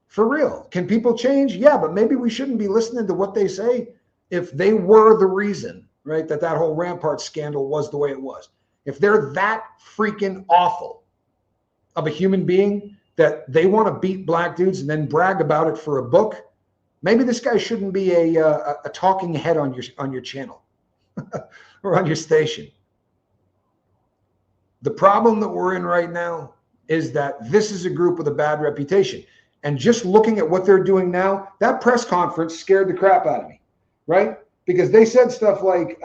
For real. Can people change? Yeah, but maybe we shouldn't be listening to what they say if they were the reason, right, that whole Rampart scandal was the way it was. If they're that freaking awful of a human being that they want to beat black dudes and then brag about it for a book, maybe this guy shouldn't be a talking head on your channel or on your station. The problem that we're in right now is that this is a group with a bad reputation. And just looking at what they're doing now, that press conference scared the crap out of me, right? Because they said stuff like,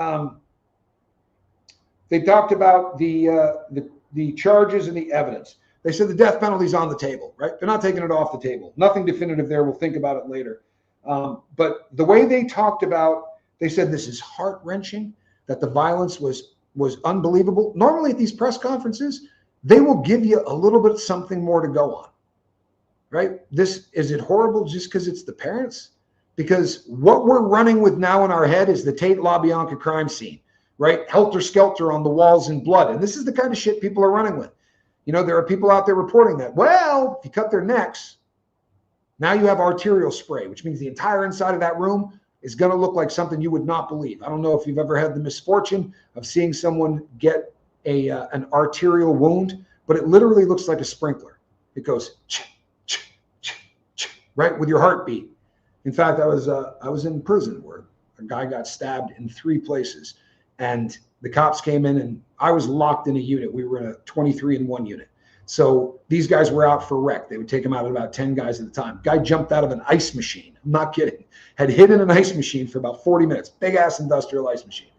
they talked about the charges and the evidence. They said the death penalty is on the table, right? They're not taking it off the table. Nothing definitive there. We'll think about it later. But the way they talked about, they said this is heart-wrenching, that the violence was unbelievable. Normally at these press conferences, they will give you a little bit something more to go on. Right? Is it horrible just because it's the parents? Because what we're running with now in our head is the Tate LaBianca crime scene, right? Helter-skelter on the walls in blood. And this is the kind of shit people are running with. There are people out there reporting that, well, if you cut their necks, now you have arterial spray, which means the entire inside of that room is going to look like something you would not believe. I don't know if you've ever had the misfortune of seeing someone get an arterial wound, but it literally looks like a sprinkler. It goes right with your heartbeat. In fact, I was in prison where a guy got stabbed in 3 places, and the cops came in, and I was locked in a unit. We were in a 23-in-1 unit. So these guys were out for rec. They would take them out at about 10 guys at a time. Guy jumped out of an ice machine. I'm not kidding. Had hidden an ice machine for about 40 minutes. Big ass industrial ice machine.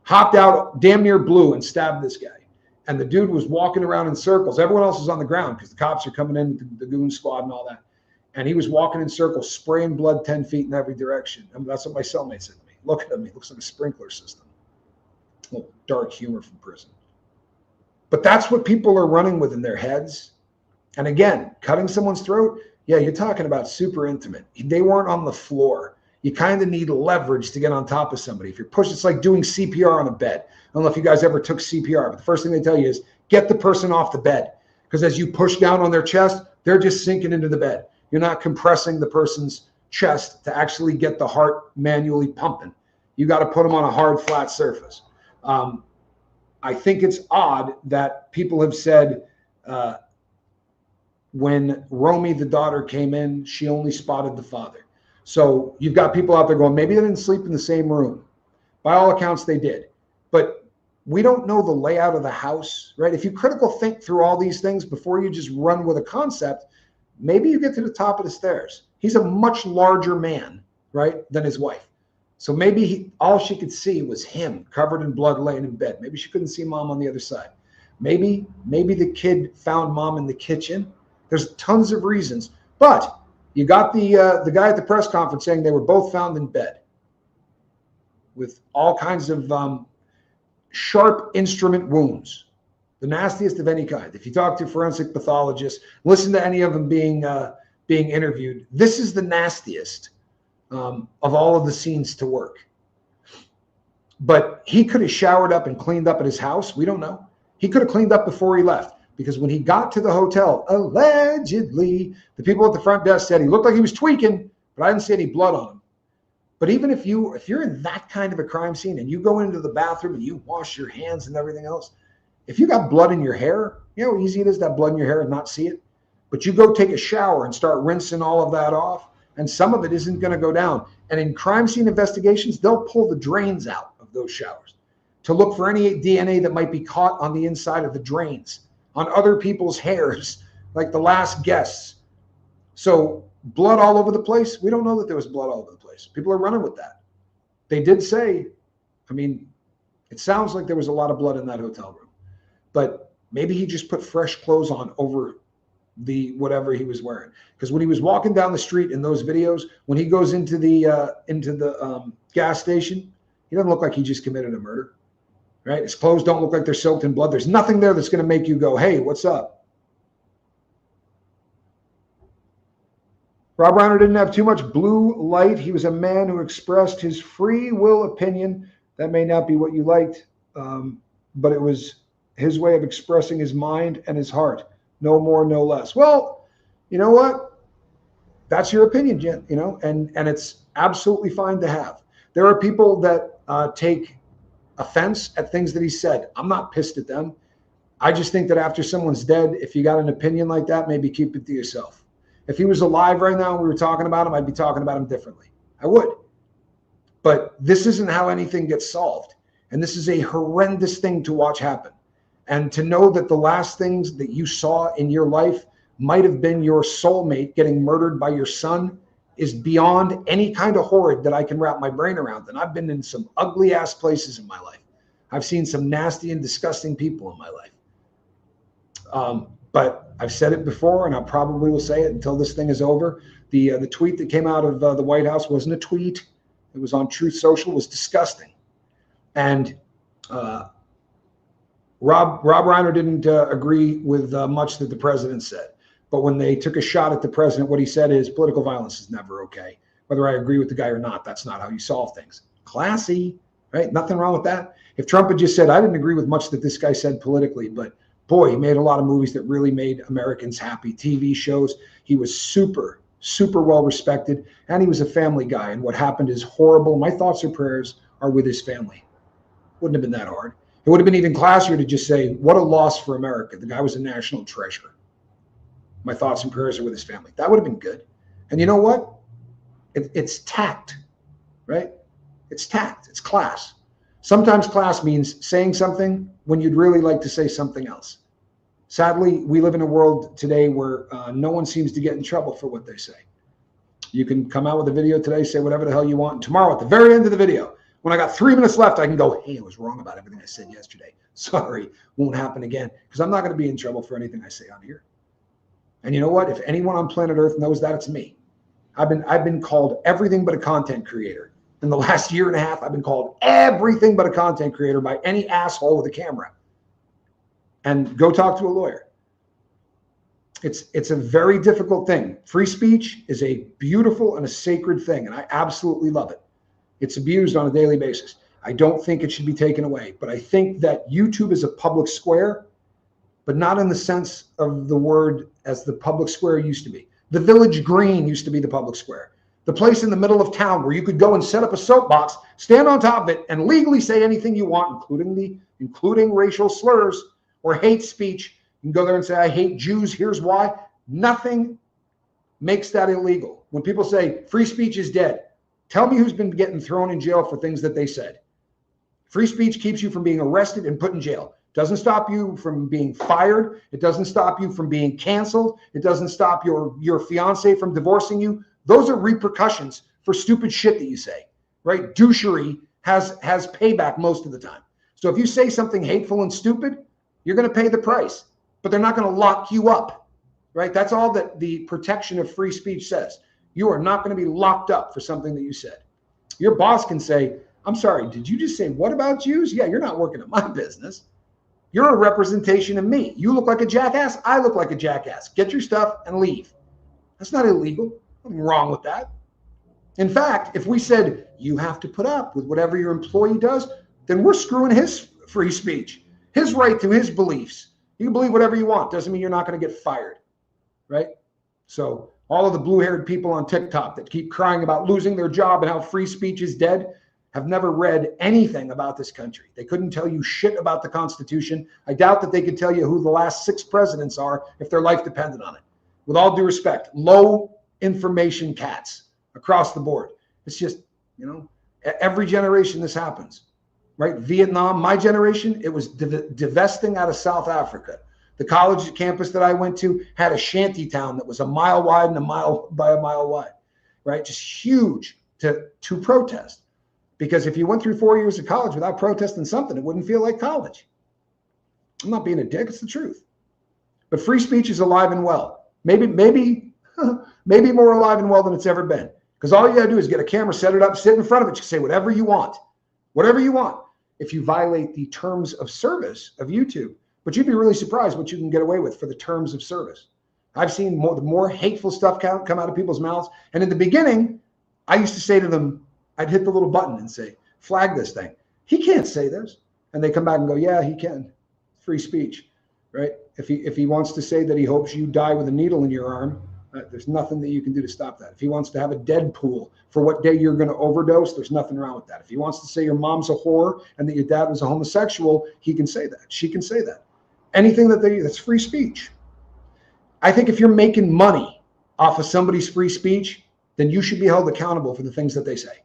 Hopped out, damn near blew, and stabbed this guy. And the dude was walking around in circles. Everyone else was on the ground because the cops are coming in, the goon squad and all that. And he was walking in circles, spraying blood 10 feet in every direction. I mean, that's what my cellmate said to me. Look at him. He looks like a sprinkler system. A little dark humor from prison. But that's what people are running with in their heads. And again, cutting someone's throat, yeah, you're talking about super intimate. They weren't on the floor. You kind of need leverage to get on top of somebody. If you're pushed, it's like doing CPR on a bed. I don't know if you guys ever took CPR, but the first thing they tell you is get the person off the bed. Because as you push down on their chest, they're just sinking into the bed. You're not compressing the person's chest to actually get the heart manually pumping. You got to put them on a hard, flat surface. I think it's odd that people have said when Romy, the daughter, came in, she only spotted the father. So you've got people out there going, maybe they didn't sleep in the same room. By all accounts, they did. But we don't know the layout of the house, right? If you critical think through all these things before you just run with a concept, maybe you get to the top of the stairs. He's a much larger man, right, than his wife. So maybe all she could see was him covered in blood laying in bed. Maybe she couldn't see mom on the other side. Maybe the kid found mom in the kitchen. There's tons of reasons. But you got the guy at the press conference saying they were both found in bed with all kinds of sharp instrument wounds, the nastiest of any kind. If you talk to forensic pathologists, listen to any of them being interviewed, this is the nastiest of all of the scenes to work. But he could have showered up and cleaned up at his house. We don't know. He could have cleaned up before he left, because when he got to the hotel, allegedly, the people at the front desk said he looked like he was tweaking, but I didn't see any blood on him. But even if you're in that kind of a crime scene and you go into the bathroom and you wash your hands and everything else, if you got blood in your hair, you know how easy it is to have blood in your hair and not see it. But you go take a shower and start rinsing all of that off, and some of it isn't going to go down. And in crime scene investigations, they'll pull the drains out of those showers to look for any DNA that might be caught on the inside of the drains, on other people's hairs, like the last guests. So blood all over the place? We don't know that there was blood all over the place. People are running with that. They did say, I mean, it sounds like there was a lot of blood in that hotel room, but maybe he just put fresh clothes on over the whatever he was wearing. Because when he was walking down the street in those videos, when he goes into the gas station, he doesn't look like he just committed a murder, right? His clothes don't look like they're soaked in blood. There's nothing there that's going to make you go, hey, what's up? Rob Reiner didn't have too much blue light. He was a man who expressed his free will opinion. That may not be what you liked, but it was his way of expressing his mind and his heart. No more, no less. Well, you know what? That's your opinion, Jen, you know, and it's absolutely fine to have. There are people that take offense at things that he said. I'm not pissed at them. I just think that after someone's dead, if you got an opinion like that, maybe keep it to yourself. If he was alive right now and we were talking about him, I'd be talking about him differently. I would. But this isn't how anything gets solved. And this is a horrendous thing to watch happen. And to know that the last things that you saw in your life might have been your soulmate getting murdered by your son is beyond any kind of horrid that I can wrap my brain around. And I've been in some ugly ass places in my life. I've seen some nasty and disgusting people in my life. But I've said it before, and I probably will say it until this thing is over. The tweet that came out of the White House wasn't a tweet. It was on Truth Social. It was disgusting. And Rob Reiner didn't agree with much that the president said. But when they took a shot at the president, what he said is political violence is never okay. Whether I agree with the guy or not, that's not how you solve things. Classy, right? Nothing wrong with that. If Trump had just said, I didn't agree with much that this guy said politically, but boy, he made a lot of movies that really made Americans happy. TV shows. He was super, super well respected. And he was a family guy. And what happened is horrible. My thoughts and prayers are with his family. Wouldn't have been that hard. It would have been even classier to just say, what a loss for America. The guy was a national treasure. My thoughts and prayers are with his family. That would have been good. And you know what? It's tact, right? It's tact. It's class. Sometimes class means saying something when you'd really like to say something else. Sadly, we live in a world today where no one seems to get in trouble for what they say. You can come out with a video today, say whatever the hell you want. And tomorrow, at the very end of the video, when I got 3 minutes left, I can go, hey, I was wrong about everything I said yesterday. Sorry, won't happen again. Because I'm not going to be in trouble for anything I say on here. And you know what? If anyone on planet Earth knows that, it's me. I've been called everything but a content creator. In the last year and a half, I've been called everything but a content creator by any asshole with a camera. And go talk to a lawyer. It's a very difficult thing. Free speech is a beautiful and a sacred thing, and I absolutely love it. It's abused on a daily basis. I don't think it should be taken away, but I think that YouTube is a public square, but not in the sense of the word as the public square used to be. The Village Green used to be the public square. The place in the middle of town where you could go and set up a soapbox, stand on top of it, and legally say anything you want, including racial slurs or hate speech. You can go there and say, I hate Jews, here's why. Nothing makes that illegal. When people say free speech is dead, tell me who's been getting thrown in jail for things that they said. Free speech keeps you from being arrested and put in jail. It doesn't stop you from being fired. It doesn't stop you from being canceled. It doesn't stop your fiance from divorcing you. Those are repercussions for stupid shit that you say, right? Douchery has payback most of the time. So if you say something hateful and stupid, you're going to pay the price, but they're not going to lock you up, right? That's all that the protection of free speech says. You are not going to be locked up for something that you said. Your boss can say, I'm sorry, did you just say what about Jews? Yeah, you're not working at my business. You're a representation of me. You look like a jackass. I look like a jackass. Get your stuff and leave. That's not illegal. Nothing wrong with that. In fact, if we said you have to put up with whatever your employee does, then we're screwing his free speech, his right to his beliefs. You can believe whatever you want. Doesn't mean you're not going to get fired, right? So all of the blue-haired people on TikTok that keep crying about losing their job and how free speech is dead have never read anything about this country. They couldn't tell you shit about the Constitution. I doubt that they could tell you who the last 6 presidents are if their life depended on it. with all due respect, low information cats across the board. It's just, every generation this happens, right? Vietnam, my generation, it was divesting out of South Africa. The college campus that I went to had a shanty town that was a mile wide and a mile by a mile wide, right? Just huge to protest. Because if you went through 4 years of college without protesting something, it wouldn't feel like college. I'm not being a dick, it's the truth. But free speech is alive and well. Maybe more alive and well than it's ever been. Because all you got to do is get a camera, set it up, sit in front of it. You can say whatever you want. Whatever you want. If you violate the terms of service of YouTube. But you'd be really surprised what you can get away with for the terms of service. I've seen more hateful stuff come out of people's mouths. And in the beginning, I used to say to them, I'd hit the little button and say, flag this thing. He can't say this. And they come back and go, yeah, he can. Free speech, right? If he wants to say that he hopes you die with a needle in your arm, there's nothing that you can do to stop that. If he wants to have a Deadpool for what day you're going to overdose, there's nothing wrong with that. If he wants to say your mom's a whore and that your dad was a homosexual, he can say that. She can say that. Anything that's free speech. I think if you're making money off of somebody's free speech, then you should be held accountable for the things that they say.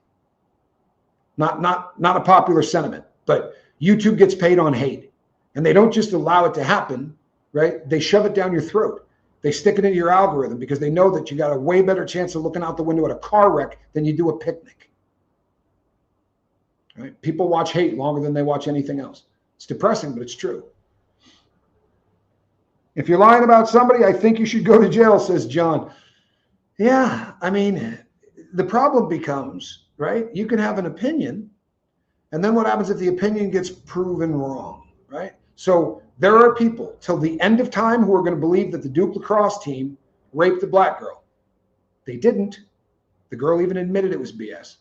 Not a popular sentiment, but YouTube gets paid on hate. And they don't just allow it to happen, right? They shove it down your throat. They stick it into your algorithm because they know that you got a way better chance of looking out the window at a car wreck than you do a picnic. Right? People watch hate longer than they watch anything else. It's depressing, but it's true. If you're lying about somebody, I think you should go to jail, says John. Yeah, I mean, the problem becomes, right? You can have an opinion, and then what happens if the opinion gets proven wrong, right? So there are people till the end of time who are going to believe that the Duke lacrosse team raped the black girl. They didn't. The girl even admitted it was BS.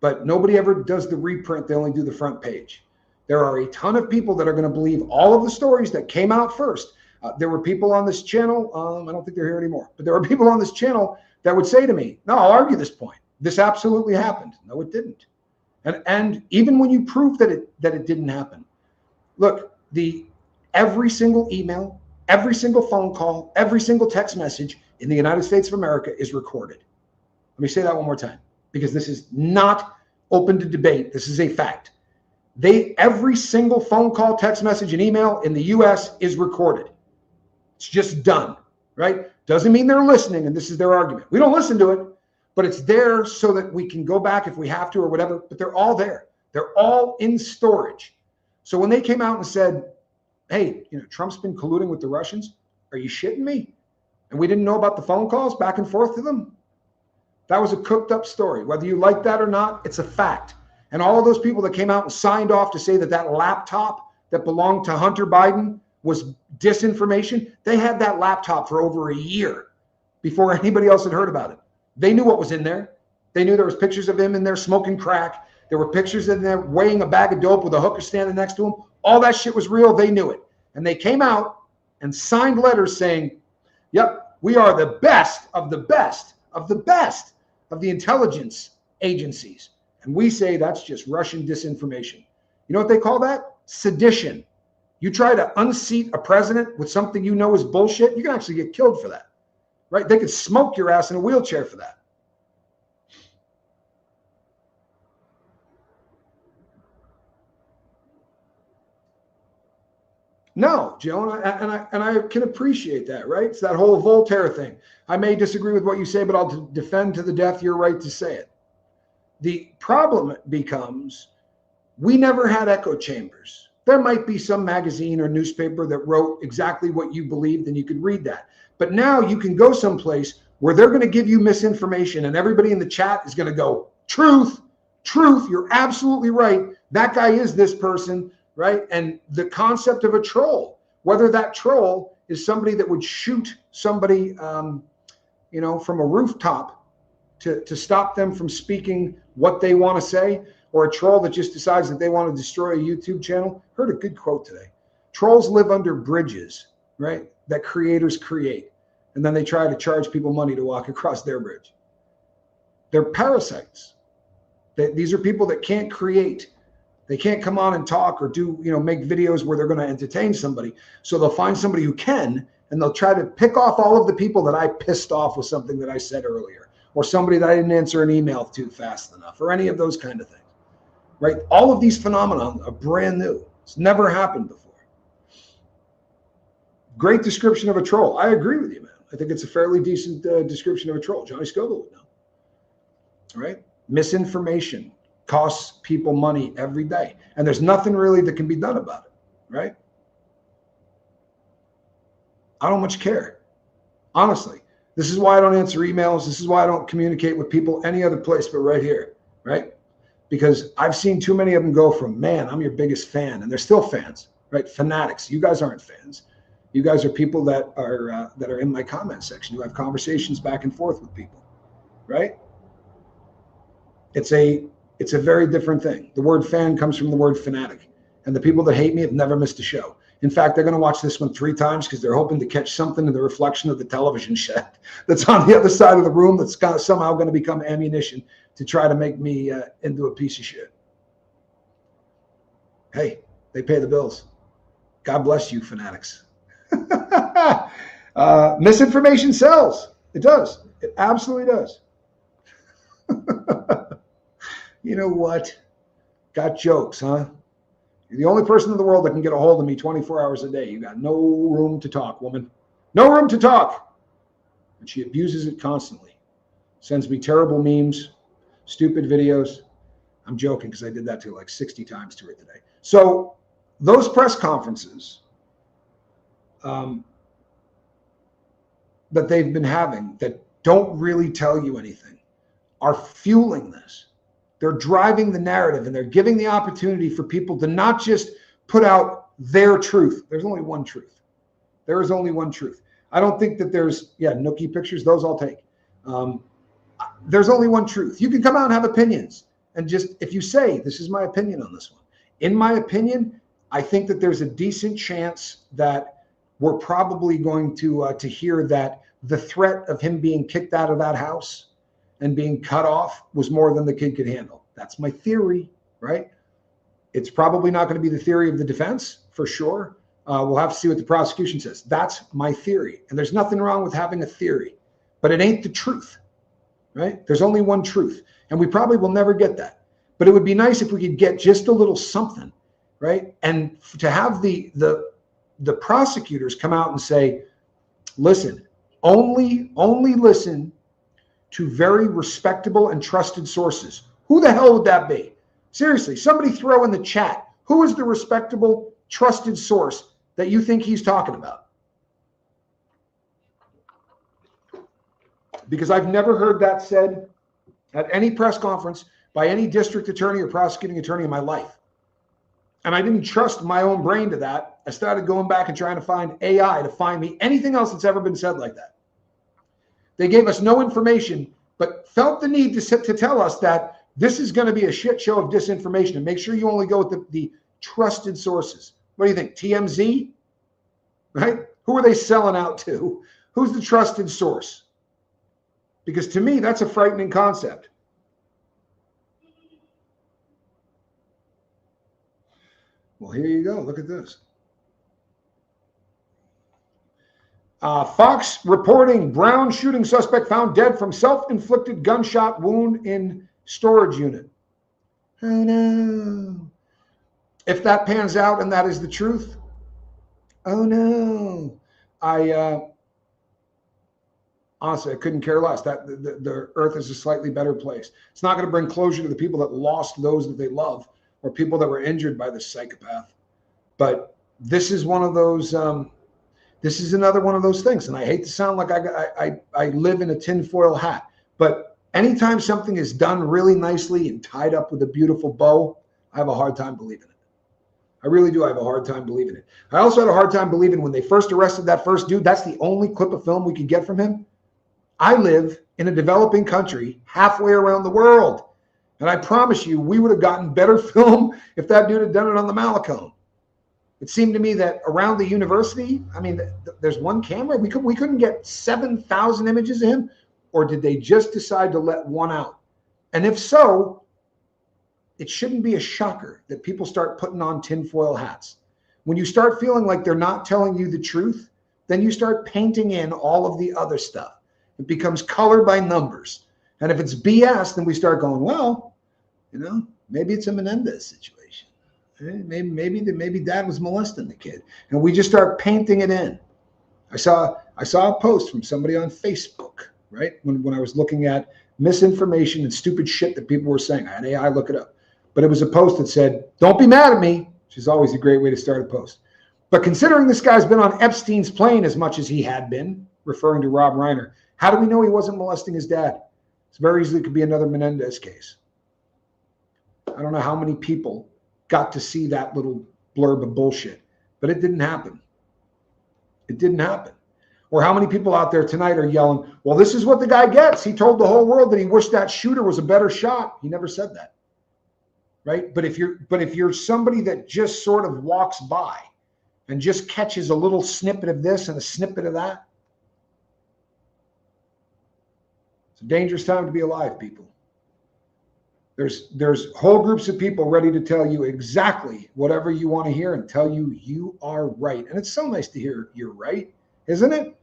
But nobody ever does the reprint. They only do the front page. There are a ton of people that are going to believe all of the stories that came out first. There were people on this channel, I don't think they're here anymore, but there were people on this channel that would say to me, no, I'll argue this point. This absolutely happened. No, it didn't. And even when you prove that it didn't happen, look, every single email, every single phone call, every single text message in the United States of America is recorded. Let me say that one more time, because this is not open to debate. This is a fact. Every single phone call, text message, and email in the US is recorded. It's just done, right? Doesn't mean they're listening, and this is their argument. We don't listen to it, but it's there so that we can go back if we have to or whatever, but they're all there. They're all in storage. So when they came out and said, hey, Trump's been colluding with the Russians, are you shitting me? And we didn't know about the phone calls back and forth to them? That was a cooked up story. Whether you like that or not, it's a fact. And all of those people that came out and signed off to say that laptop that belonged to Hunter Biden was disinformation, they had that laptop for over a year before anybody else had heard about it. They knew what was in there. They knew there was pictures of him in there smoking crack. There were pictures in there weighing a bag of dope with a hooker standing next to him. All that shit was real. They knew it. And they came out and signed letters saying, yep, we are the best of the best of the best of the intelligence agencies. And we say that's just Russian disinformation. You know what they call that? Sedition. You try to unseat a president with something you know is bullshit, you can actually get killed for that, right? They could smoke your ass in a wheelchair for that. No, Joe, and I can appreciate that, right? It's that whole Voltaire thing. I may disagree with what you say, but I'll defend to the death your right to say it. The problem becomes we never had echo chambers. There might be some magazine or newspaper that wrote exactly what you believed, and you could read that. But now you can go someplace where they're going to give you misinformation, and everybody in the chat is going to go, truth, you're absolutely right. That guy is this person, right? And the concept of a troll, whether that troll is somebody that would shoot somebody, from a rooftop to stop them from speaking what they want to say, or a troll that just decides that they want to destroy a YouTube channel. Heard a good quote today. Trolls live under bridges, right? That creators create. And then they try to charge people money to walk across their bridge. They're parasites. These are people that can't create. They can't come on and talk or do, make videos where they're going to entertain somebody. So they'll find somebody who can, and they'll try to pick off all of the people that I pissed off with something that I said earlier, or somebody that I didn't answer an email to fast enough, or any of those kind of things, right? All of these phenomena are brand new. It's never happened before. Great description of a troll. I agree with you, man. I think it's a fairly decent description of a troll. Johnny Scoble would know. All right? Misinformation costs people money every day, and there's nothing really that can be done about it, right? I don't much care. Honestly, this is why I don't answer emails. This is why I don't communicate with people any other place but right here, right? Because I've seen too many of them go from, man, I'm your biggest fan, and they're still fans, right? Fanatics. You guys aren't fans. You guys are people that are in my comment section. You have conversations back and forth with people, right? It's a very different thing. The word fan comes from the word fanatic, and the people that hate me have never missed a show. In fact, they're going to watch this one 3 times because they're hoping to catch something in the reflection of the television set that's on the other side of the room that's somehow going to become ammunition to try to make me into a piece of shit. Hey, they pay the bills. God bless you, fanatics. Misinformation sells. It does. It absolutely does. You know what? Got jokes, huh? You're the only person in the world that can get a hold of me 24 hours a day. You got no room to talk, woman. No room to talk. And she abuses it constantly. Sends me terrible memes, stupid videos. I'm joking because I did that to her like 60 times to her today. So those press conferences that they've been having that don't really tell you anything are fueling this. They're driving the narrative, and they're giving the opportunity for people to not just put out their truth. There's only one truth. There is only one truth. I don't think that there's, nookie pictures, those I'll take. There's only one truth. You can come out and have opinions. And just, if you say, this is my opinion on this one. In my opinion, I think that there's a decent chance that we're probably going to hear that the threat of him being kicked out of that house and being cut off was more than the kid could handle. That's my theory, right? It's probably not going to be the theory of the defense, for sure. We'll have to see what the prosecution says. That's my theory. And there's nothing wrong with having a theory, but it ain't the truth, right? There's only one truth, and we probably will never get that. But it would be nice if we could get just a little something, right? And to have the prosecutors come out and say, listen, only listen to very respectable and trusted sources. Who the hell would that be? Seriously, somebody throw in the chat. Who is the respectable, trusted source that you think he's talking about? Because I've never heard that said at any press conference by any district attorney or prosecuting attorney in my life. And I didn't trust my own brain to that. I started going back and trying to find AI to find me anything else that's ever been said like that. They gave us no information, but felt the need to tell us that this is going to be a shit show of disinformation, and make sure you only go with the trusted sources. What do you think? TMZ? Right? Who are they selling out to? Who's the trusted source? Because to me, that's a frightening concept. Well, here you go. Look at this. Fox reporting Brown shooting suspect found dead from self-inflicted gunshot wound in storage unit. Oh no. If that pans out and that is the truth, oh no. Honestly, I couldn't care less. That the earth is a slightly better place. It's not going to bring closure to the people that lost those that they love or people that were injured by this psychopath. But this is one of those this is another one of those things. And I hate to sound like I live in a tinfoil hat, but anytime something is done really nicely and tied up with a beautiful bow, I have a hard time believing it. I really do. I have a hard time believing it. I also had a hard time believing when they first arrested that first dude, that's the only clip of film we could get from him. I live in a developing country halfway around the world. And I promise you, we would have gotten better film if that dude had done it on the Malecone. It seemed to me that around the university, I mean, there's one camera. We couldn't get 7,000 images of him, or did they just decide to let one out? And if so, it shouldn't be a shocker that people start putting on tinfoil hats. When you start feeling like they're not telling you the truth, then you start painting in all of the other stuff. It becomes color by numbers. And if it's BS, then we start going, well, maybe it's a Menendez situation. Maybe dad was molesting the kid. And we just start painting it in. I saw a post from somebody on Facebook, right? When I was looking at misinformation and stupid shit that people were saying. I had AI look it up. But it was a post that said, don't be mad at me, which is always a great way to start a post. But considering this guy's been on Epstein's plane as much as he had been, referring to Rob Reiner, how do we know he wasn't molesting his dad? It's very easily could be another Menendez case. I don't know how many people got to see that little blurb of bullshit, but it didn't happen. It didn't happen. Or how many people out there tonight are yelling, well, this is what the guy gets. He told the whole world that he wished that shooter was a better shot. He never said that. Right? But if you're somebody that just sort of walks by and just catches a little snippet of this and a snippet of that, it's a dangerous time to be alive, people. There's whole groups of people ready to tell you exactly whatever you want to hear and tell you you are right. And it's so nice to hear you're right, isn't it?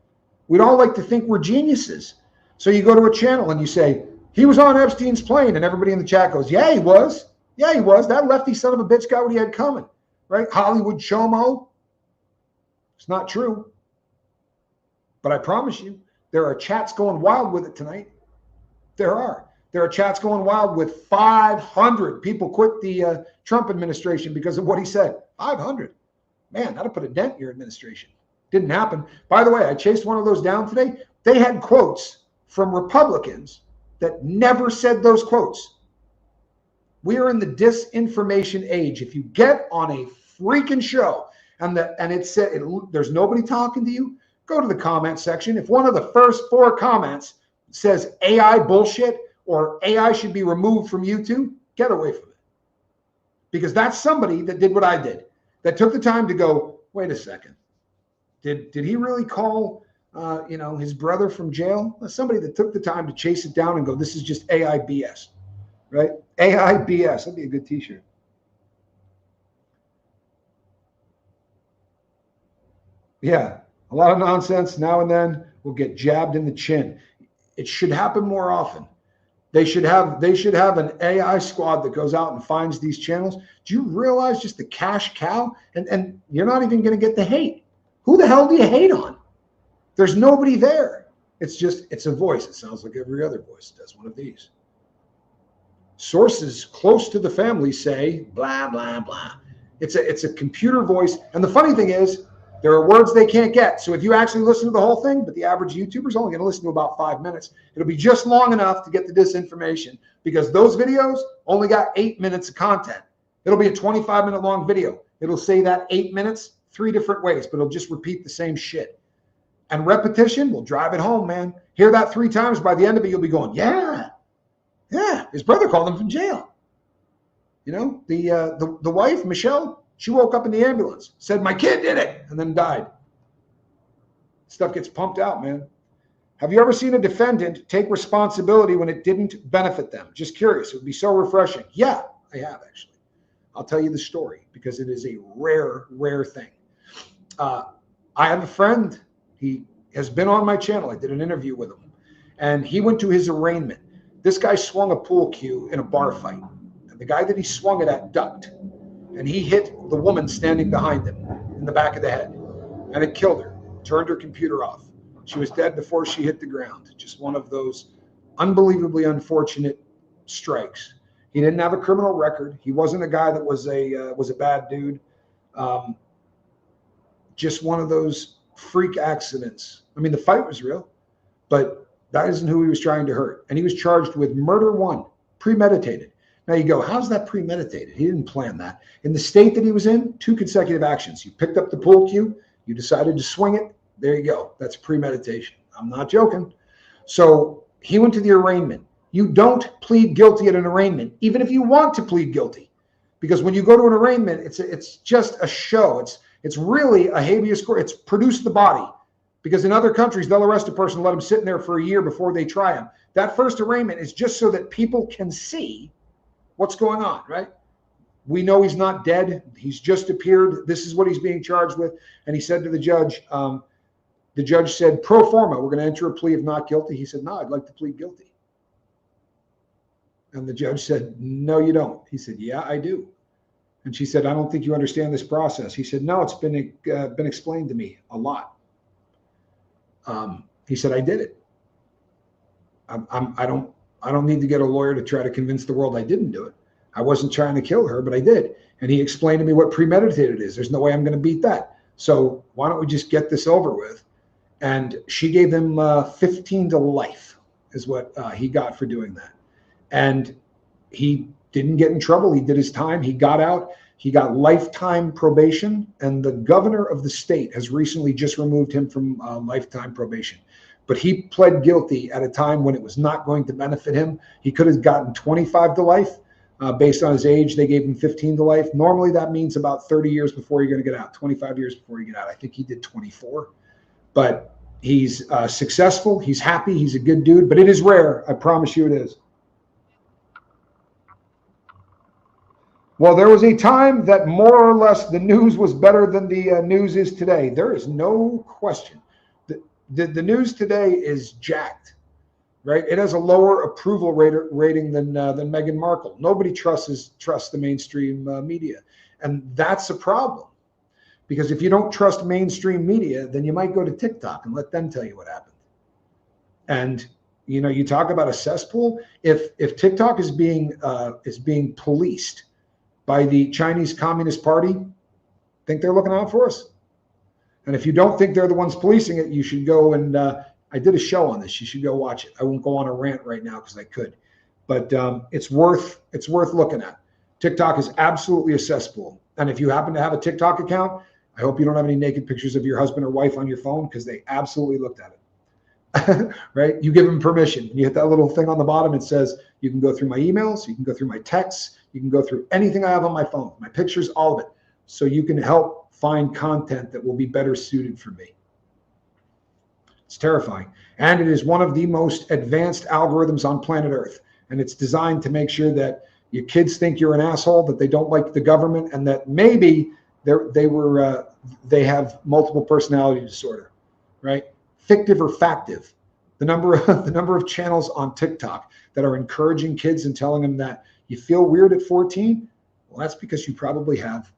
We'd all like to think we're geniuses. So you go to a channel and you say, he was on Epstein's plane, and everybody in the chat goes, yeah, he was. Yeah, he was. That lefty son of a bitch got what he had coming, right? Hollywood chomo. It's not true. But I promise you, there are chats going wild with it tonight. There are. There are chats going wild with 500 people quit the Trump administration because of what he said. 500. Man, that'll put a dent in your administration. Didn't happen. By the way, I chased one of those down today. They had quotes from Republicans that never said those quotes. We are in the disinformation age. If you get on a freaking show and it said there's nobody talking to you, go to the comment section. If one of the first 4 comments says AI bullshit or AI should be removed from YouTube, get away from it. Because that's somebody that did what I did, that took the time to go, wait a second. Did he really call his brother from jail? That's somebody that took the time to chase it down and go, this is just AI BS, right? AI BS. That'd be a good t-shirt. Yeah, a lot of nonsense now and then will get jabbed in the chin. It should happen more often. They should have an AI squad that goes out and finds these channels. Do you realize just the cash cow? And you're not even going to get the hate. Who the hell do you hate on? There's nobody there. It's a voice. It sounds like every other voice does one of these. Sources close to the family say blah, blah, blah. It's a computer voice. And the funny thing is, there are words they can't get. So if you actually listen to the whole thing, but the average YouTuber is only going to listen to about 5 minutes, it'll be just long enough to get the disinformation because those videos only got 8 minutes of content. It'll be a 25-minute long video. It'll say that 8 minutes 3 different ways, but it'll just repeat the same shit. And repetition will drive it home, man. Hear that 3 times. By the end of it, you'll be going, yeah, his brother called him from jail. The wife, Michelle, she woke up in the ambulance, said, my kid did it, and then died. Stuff gets pumped out, man. Have you ever seen a defendant take responsibility when it didn't benefit them? Just curious. It would be so refreshing. Yeah, I have, actually. I'll tell you the story because it is a rare, rare thing. I have a friend. He has been on my channel. I did an interview with him, and he went to his arraignment. This guy swung a pool cue in a bar fight, and the guy that he swung it at ducked. And he hit the woman standing behind him in the back of the head. And it killed her, turned her computer off. She was dead before she hit the ground. Just one of those unbelievably unfortunate strikes. He didn't have a criminal record. He wasn't a guy that was a bad dude. Just one of those freak accidents. I mean, the fight was real, but that isn't who he was trying to hurt. And he was charged with murder 1, premeditated. Now you go, how's that premeditated? He didn't plan that. In the state that he was in, 2 consecutive actions. You picked up the pool cue, you decided to swing it, there you go. That's premeditation. I'm not joking. So he went to the arraignment. You don't plead guilty at an arraignment, even if you want to plead guilty. Because when you go to an arraignment, it's just a show. It's really a habeas corpus. It's produce the body. Because in other countries, they'll arrest a person and let them sit in there for a year before they try him. That first arraignment is just so that people can see what's going on, right? We know he's not dead. He's just appeared. This is what he's being charged with. And he said to the judge, The judge said, pro forma, we're going to enter a plea of not guilty. He said, no, I'd like to plead guilty. And the judge said, no, you don't. He said, yeah, I do. And she said, I don't think you understand this process. He said, no, it's been explained to me a lot. He said, I did it. I don't need to get a lawyer to try to convince the world I didn't do it. I wasn't trying to kill her, but I did. And he explained to me what premeditated is. There's no way I'm going to beat that. So why don't we just get this over with? And she gave him 15 to life is what he got for doing that. And he didn't get in trouble. He did his time. He got out. He got lifetime probation. And the governor of the state has recently just removed him from lifetime probation. But he pled guilty at a time when it was not going to benefit him. He could have gotten 25 to life. Based on his age, they gave him 15 to life. Normally, that means about 30 years before you're going to get out, 25 years before you get out. I think he did 24. But he's successful. He's happy. He's a good dude. But it is rare. I promise you it is. Well, there was a time that more or less the news was better than the news is today. There is no question. The news today is jacked, right? It has a lower approval rating than Meghan Markle. Nobody trusts the mainstream media. And that's a problem. Because if you don't trust mainstream media, then you might go to TikTok and let them tell you what happened. And you know, you talk about a cesspool. If TikTok is being policed by the Chinese Communist Party, think they're looking out for us? And if you don't think they're the ones policing it, you should go and I did a show on this. You should go watch it. I won't go on a rant right now because I could, but it's worth looking at. TikTok is absolutely a cesspool. And if you happen to have a TikTok account, I hope you don't have any naked pictures of your husband or wife on your phone because they absolutely looked at it. Right? You give them permission. You hit that little thing on the bottom. It says you can go through my emails, you can go through my texts, you can go through anything I have on my phone, my pictures, all of it. So you can help find content that will be better suited for me. It's terrifying. And it is one of the most advanced algorithms on planet Earth. And it's designed to make sure that your kids think you're an asshole, that they don't like the government, and that maybe they have multiple personality disorder, right? Fictive or factive. The number of channels on TikTok that are encouraging kids and telling them that you feel weird at 14, well, that's because you probably have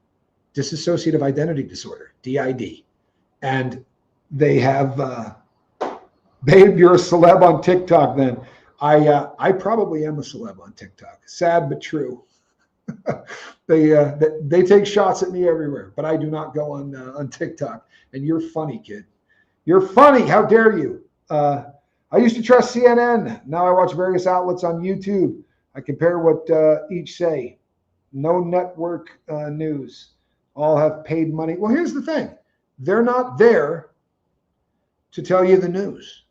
dissociative identity disorder, DID. And they have, babe, you're a celeb on TikTok then. I probably am a celeb on TikTok. Sad but true. They take shots at me everywhere, but I do not go on TikTok. And you're funny, kid. You're funny. How dare you? I used to trust CNN. Now I watch various outlets on YouTube. I compare what each say. No network news. All have paid money. Well, here's the thing. They're not there to tell you the news.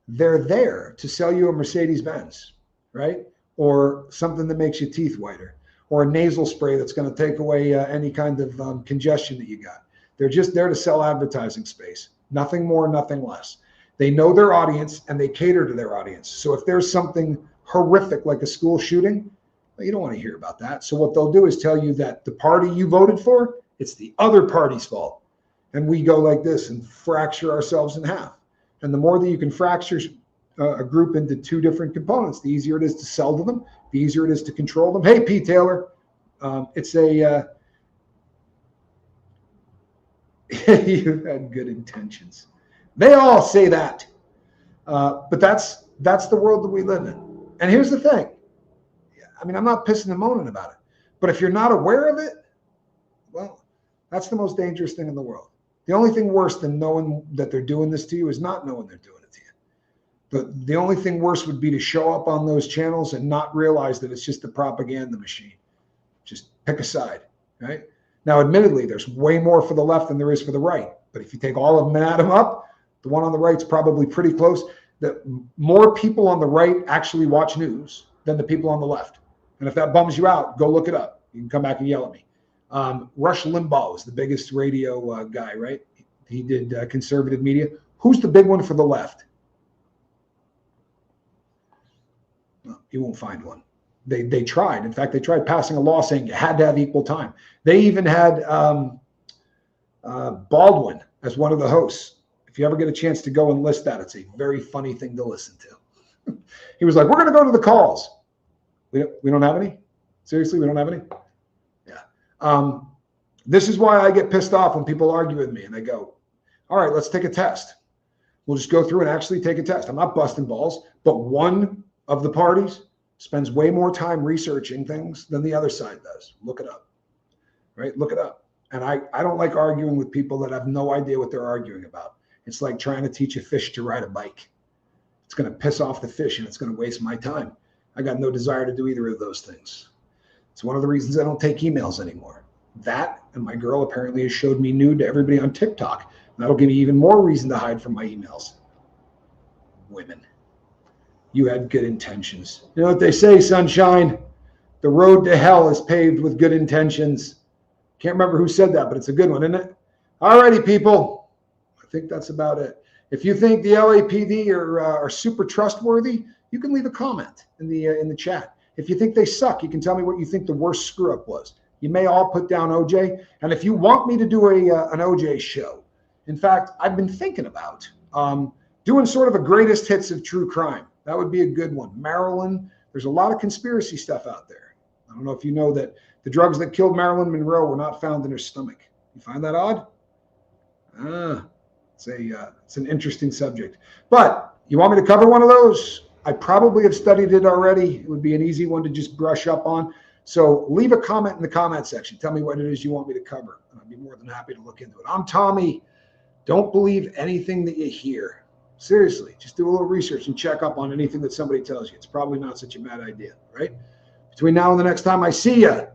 They're there to sell you a Mercedes-Benz, right? Or something that makes your teeth whiter, or a nasal spray that's going to take away any kind of congestion that you got. They're just there to sell advertising space. Nothing more, nothing less. They know their audience and they cater to their audience. So if there's something horrific like a school shooting, well, you don't want to hear about that. So what they'll do is tell you that the party you voted for, it's the other party's fault. And we go like this and fracture ourselves in half. And the more that you can fracture a group into two different components, the easier it is to sell to them, the easier it is to control them. Hey, P. Taylor, it's a you had good intentions. They all say that, but that's the world that we live in. And here's the thing. I mean, I'm not pissing and moaning about it, but if you're not aware of it, well, that's the most dangerous thing in the world. The only thing worse than knowing that they're doing this to you is not knowing they're doing it to you. But the only thing worse would be to show up on those channels and not realize that it's just a propaganda machine. Just pick a side, right? Now, admittedly, there's way more for the left than there is for the right. But if you take all of them and add them up, the one on the right's probably pretty close. That more people on the right actually watch news than the people on the left. And if that bums you out, go look it up. You can come back and yell at me. Rush Limbaugh is the biggest radio guy, right? He did conservative media. Who's the big one for the left? Well, you won't find one. They tried. In fact, they tried passing a law saying you had to have equal time. They even had Baldwin as one of the hosts. If you ever get a chance to go and list that, it's a very funny thing to listen to. He was like, we're going to go to the calls. We don't have any? Seriously, we don't have any? Yeah. This is why I get pissed off when people argue with me and they go, all right, let's take a test. We'll just go through and actually take a test. I'm not busting balls, but one of the parties spends way more time researching things than the other side does. Look it up, right? Look it up. And I don't like arguing with people that have no idea what they're arguing about. It's like trying to teach a fish to ride a bike. It's going to piss off the fish and it's going to waste my time. I got no desire to do either of those things. It's one of the reasons I don't take emails anymore. That, and my girl apparently has showed me nude to everybody on TikTok. That'll give me even more reason to hide from my emails. Women, you had good intentions. You know what they say, sunshine? The road to hell is paved with good intentions. Can't remember who said that, but it's a good one, isn't it? All righty, people. I think that's about it. If you think the LAPD are super trustworthy, you can leave a comment in the chat. If you think they suck, you can tell me what you think the worst screw up was. You may all put down OJ. And if you want me to do an OJ show, in fact, I've been thinking about doing sort of a greatest hits of true crime. That would be a good one. Maryland, there's a lot of conspiracy stuff out there. I don't know if you know that the drugs that killed Marilyn Monroe were not found in her stomach. You find that odd? It's an interesting subject. But you want me to cover one of those? I probably have studied it already. It would be an easy one to just brush up on. So leave a comment in the comment section. Tell me what it is you want me to cover. And I'd be more than happy to look into it. I'm Tommy. Don't believe anything that you hear. Seriously, just do a little research and check up on anything that somebody tells you. It's probably not such a bad idea, right? Between now and the next time I see you,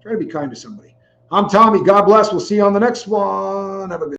try to be kind to somebody. I'm Tommy. God bless. We'll see you on the next one. Have a good